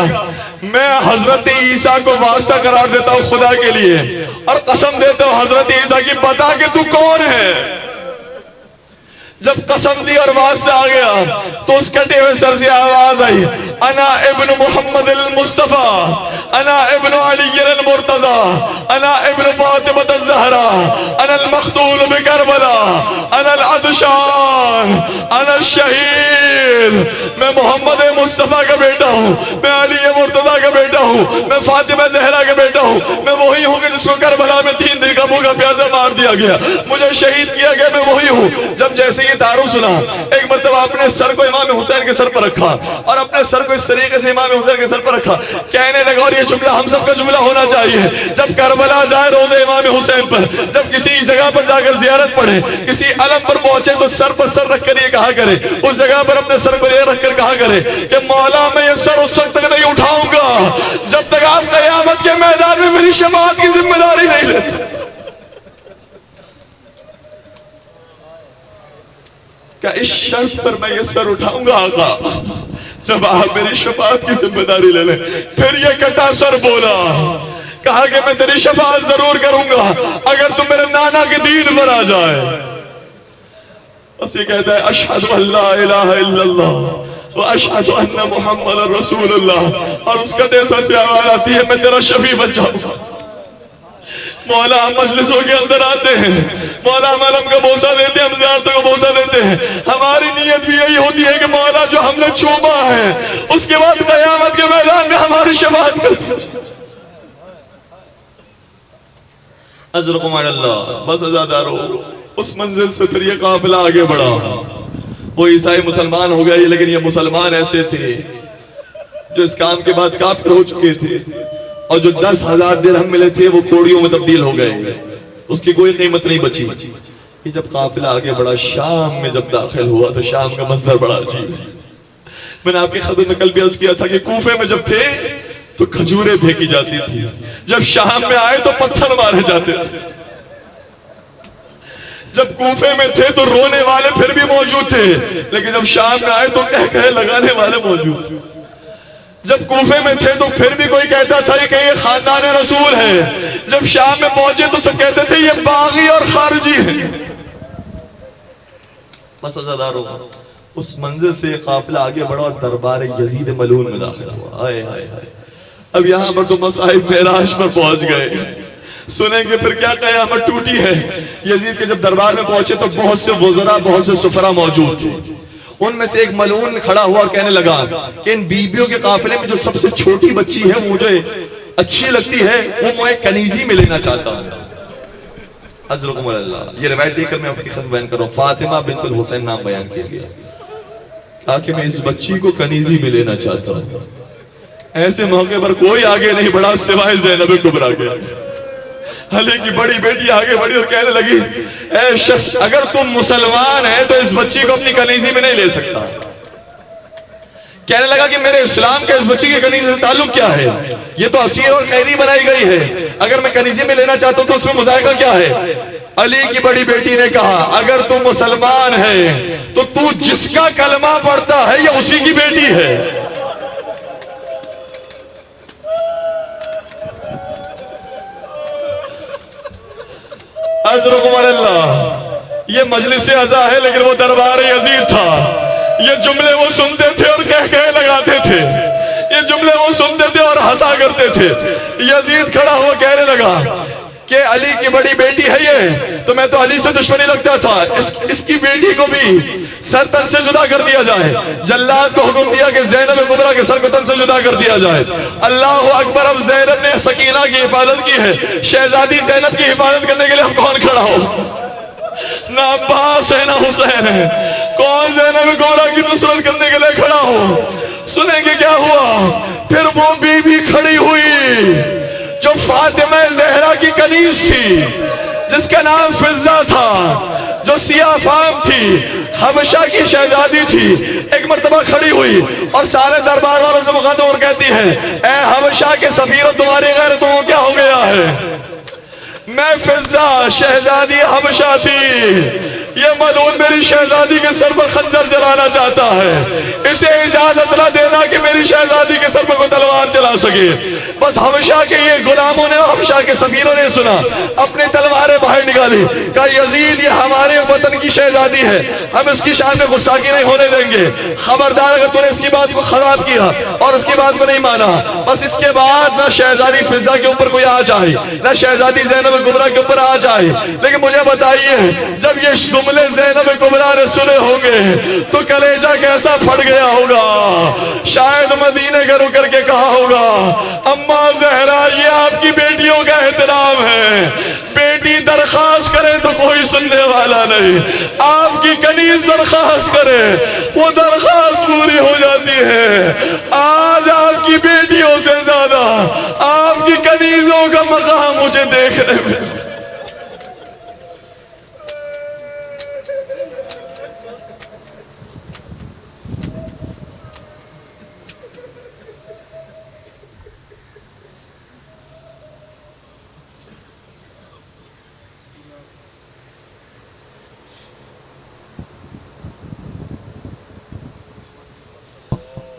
میں حضرت عیسیٰ کو واسطہ قرار دیتا ہوں خدا کے لیے, اور قسم دیتا ہوں حضرت عیسیٰ کی, بتا کہ تو کون ہے. جب قسم دی اور واسطہ آ گیا تو اس کٹے ہوئے سر سے آواز آئی, انا ابن محمد المصطفیٰ, انا ابن علی المرتضی, انا ابن فاطمہ الزہرا, انا المقتول بکربلا, انا العطشان, انا الشہید. میں محمد مصطفیٰ کا بیٹا ہوں, میں علی مرتضی کا بیٹا ہوں, میں فاطمہ زہرا کا بیٹا ہوں, میں وہی ہوں کہ جس کو کربلا میں 3 دن کا بھوکا پیاسا مار دیا گیا, مجھے شہید کیا گیا, میں وہی ہوں. جب جیسے یہ تعارف سنا, ایک مرتبہ اپنے سر کو امام حسین کے سر پر رکھا اور اپنے سر کو اس طریقے سے امام حسین کے سر پر رکھا, کہنے لگا, اور یہ جملہ ہم سب کا جملہ ہونا چاہیے, جب کربلا جائے روزے امام حسین پر, جب کسی جگہ پر جا کر زیارت پڑھے, کسی علم پر پہنچے تو سر پر سر رکھ کر یہ کہا کرے, اس جگہ پر اپنے سر کو یہ رکھ کر کہا کرے کہ مولا میں یہ سر اس وقت تک نہیں اٹھاؤں گا جب تک آپ قیامت کے میدان میں میری شفاعت کی ذمہ داری نہیں لیتے. کہ اس شرط پر میں یہ سر اٹھاؤں گا آقا جب آپ میری شفاعت کی ذمہ داری لے لیں. پھر یہ کٹا سر بولا, کہا کہ میں تیری شفاعت ضرور کروں گا اگر تم میرے نانا کے دین پر آ جائے. بس یہ کہتا ہے, اشہد ان لا الہ الا اللہ واشہد ان محمد رسول اللہ, اور اس کا دیسا سے آواز آتی ہے, میں تیرا شفیع بن جاؤں گا. مولا ہم مجلسوں کے اندر آتے ہیں, مولا ہم علم کا بوسہ دیتے ہیں, ہم زیارتوں کا بوسہ دیتے ہیں, ہماری نیت بھی یہی ہوتی ہے کہ مولا جو ہم نے چوما ہے اس کے بعد قیامت کے میدان میں ہماری شفاعت کرتے ہیں. اجرکم علی اللہ. بس ازادارو, اس منزل سے پھر یہ قافلہ آگے بڑھا. وہ عیسائی مسلمان ہو گئے, لیکن یہ مسلمان ایسے تھے جو اس کام کے بعد کافر ہو چکے تھے, اور جو 10,000 درہم ملے تھے وہ کوڑیوں میں تبدیل ہو گئے, اس کی کوئی قیمت نہیں بچی. یہ جب قافلہ آگے بڑھا, شام میں جب داخل ہوا تو شام کا منظر بڑا عجیب. میں نے آپ کی خدمت میں کل بھی عرض کیا تھا کہ کوفے میں جب تھے تو کھجوریں پھینکی جاتی تھی, جب شام میں آئے تو پتھر مارے جاتے تھے. جب کوفے میں تھے تو رونے والے پھر بھی موجود تھے, لیکن جب شام میں آئے تو کہہ لگانے والے موجود تھے. جب کوفے میں تھے تو پھر بھی کوئی کہتا تھا کہ یہ خاندان رسول ہے, جب شام میں پہنچے تو سب کہتے تھے یہ باغی اور خارجی ہے. بس ازادارو, اس منزل سے قافلہ آگے بڑھا اور دربار یزید ملعون میں داخل ہوا. آئے آئے آئے. اب یہاں پر تو مصائب معراج پر پہنچ گئے, سنیں گے پھر کیا قیامت ٹوٹی ہے. یزید کے جب دربار میں پہنچے تو بہت سے وزراء, بہت سے سفراء موجود تھے. ان میں سے ایک ملعون کھڑا ہوا اور کہنے لگا کہ ان بیبیوں کے قافلے میں جو سب سے چھوٹی بچی ہے وہ مجھے اچھی لگتی ہے, وہ میں کنیزی میں لینا چاہتا ہوں. حضرکم اللہ. یہ روایت دے کر میں آپ کی خدمت بیان کر رہا ہوں. فاطمہ بنت الحسین نام بیان کیا گیا, کہا کہ میں اس بچی کو کنیزی میں لینا چاہتا ہوں. ایسے موقع پر کوئی آگے نہیں بڑھا سوائے زینب کبریٰ کے. علی کی بڑی بیٹی آگے بڑھی اور کہنے لگی, اے شخص اگر تم مسلمان ہیں تو اس بچی کو اپنی کنیزی میں نہیں لے سکتا. کہنے لگا کہ میرے اسلام کا اس بچی کے کنیزی سے تعلق کیا ہے, یہ تو اسیر اور قیدی بنائی گئی ہے, اگر میں کنیزی میں لینا چاہتا ہوں تو اس میں مذائقہ کیا ہے. علی کی بڑی بیٹی نے کہا, اگر تم مسلمان ہے تو جس کا کلمہ پڑھتا ہے یہ اسی کی بیٹی ہے. اجرکم اللہ. یہ مجلس عزا ہے لیکن وہ دربار یزید تھا. یہ جملے وہ سنتے تھے اور کہہ لگاتے تھے یہ جملے وہ سنتے تھے اور ہنسا کرتے تھے۔ یزید کھڑا ہوا کہنے لگا کہ علی کی بڑی بیٹی ہے یہ، تو میں تو علی سے دشمنی لگتا تھا، اس کی بیٹی کو بھی سر تن سے جدا کر دیا جائے۔ جلاد کو حکم دیا کہ زینب کبریٰ کے سر کو تن سے جدا کر دیا جائے۔ اللہ اکبر، اب زینب نے سکینہ کی حفاظت کی ہے، شہزادی زینب کی حفاظت کرنے کے لیے ہم کون کھڑا ہو؟ نہ عباس ہے نہ حسین ہے، کون زینب کبریٰ کی نصرت کرنے کے لیے کھڑا ہو؟ سنیں گے کیا ہوا؟ پھر وہ بی بی کھڑی ہوئی جو فاطمہ زہرا کی کنیز تھی، جس کا نام فضہ تھا، جو سیاہ فام تھی، حبشہ کی شہزادی تھی، ایک مرتبہ کھڑی ہوئی اور سارے دربار والوں سے مخاطب اور کہتی ہے، اے حبشہ کے سفیر، تمہاری غیرتوں کو کیا ہو گیا ہے؟ میں فضہ شہزادی حبشہ تھی، یہ ملعون میری شہزادی کے سر پر خنجر جلانا چاہتا ہے، اسے اجازت نہ دینا کہ میری شہزادی کے سر پر کوئی تلوار چلا سکے۔ بس حبشہ کے یہ غلاموں نے، حبشہ کے سفیروں نے سنا، اپنی تلواریں باہر نکالی، کہا یزید یہ ہمارے وطن کی شہزادی ہے، ہم اس کی شان میں غصاگی نہیں ہونے دیں گے، خبردار اگر تو نے اس کی بات کو خراب کیا اور اس کی بات کو نہیں مانا، بس اس کے بعد نہ شہزادی فضہ کے اوپر کوئی آ جائے، نہ شہزادی زینب کبریٰ کے اوپر آ جائے۔ لیکن مجھے بتائیے، جب یہ جملے زینب کبریٰ نے سنے ہوں گے تو کلیجہ کیسا پھٹ گیا ہوگا؟ شاید مدینے کے رک کر کے کہا ہوگا، اماں زہرا یہ آپ کی بیٹیوں کا احترام ہے، بیٹی درخواست کرے تو کوئی سننے والا نہیں، آپ کی کنیز درخواست کرے وہ درخواست پوری ہو جاتی ہے۔ آج آپ کی بیٹیوں سے زیادہ آپ کی کنیزوں کا مقام مجھے دیکھنے میں۔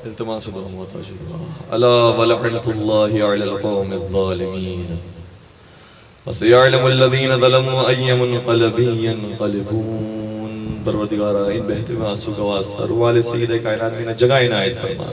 التماس دعا محتاج الا ولعنت الله على القوم الظالمين وسيعلم الذين ظلموا اي منقلب ينقلبون۔ پروردگارا ان بہتے ہوئے آنسو کا واسطہ روح والے سید کائنات میں جگہ عنایت فرما،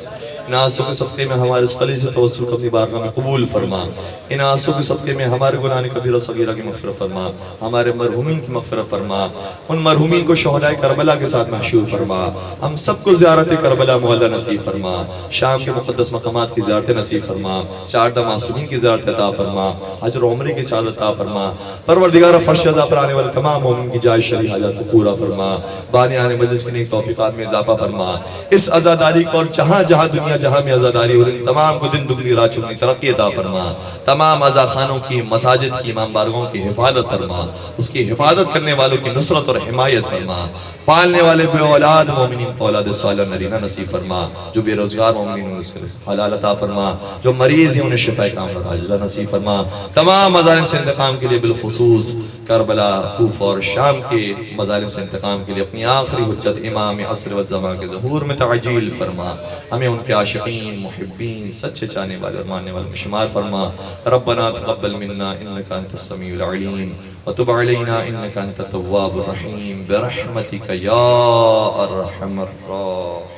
ان آنسو کے صدقے میں ہمارے اس قلی سے توسل کو اپنی بارگاہ میں قبول فرما، ان آنسو کے صدقے میں ہمارے گناہ کبیرہ و صغیرہ کی مغفرت فرما، ہمارے مرحومین کی مغفرت فرما، ان مرحومین کو شہدائے کربلا کے ساتھ محشور فرما، ہم سب کو زیارت کربلا معلی نصیب فرما، شام کے مقدس مقامات کی زیارت نصیب فرما، چاردہ معصومین کی زیارت عطا فرما، حج و عمرے کی سعادت عطا فرما۔ پروردگار فرش عطا پر آنے والے تمام مومن کی جائز شرعی حاجات کو پورا فرما، بانیان مجلس کی نیک توفیقات میں اضافہ فرما، اس عزاداری کو اور جہاں جہاں دنیا جہاں میں عزاداری ہو رہی تمام کو دن دگنی رات چگنی ترقی عطا فرما، تمام عزا خانوں کی، مساجد کی، امام بارگاہوں کی حفاظت فرما، اس کی حفاظت کرنے والوں کی نصرت اور حمایت فرما، پالنے والے بے اولاد مومنین کو اولاد صالح نرینہ نصیب فرما، جو بے روزگار مومنین ہیں اس کے حلال عطا فرما، جو مریض ہیں انہیں شفا کاملہ عاجلہ نصیب فرما، تمام مظالم سے انتقام کے لیے بالخصوص کربلا، کوفہ اور شام کے مظالم سے انتقام کے لیے اپنی آخری حجت امام عصر و زمان کے ظہور میں تعجیل فرما، ہمیں ان کے عاشقین، محبین، سچے چاہنے والے اور ماننے والے میں شمار فرما۔ ربنا تقبل منا انك انت السميع العليم وتب علينا انك انت التواب الرحيم برحمتك يا ارحم الراحمين۔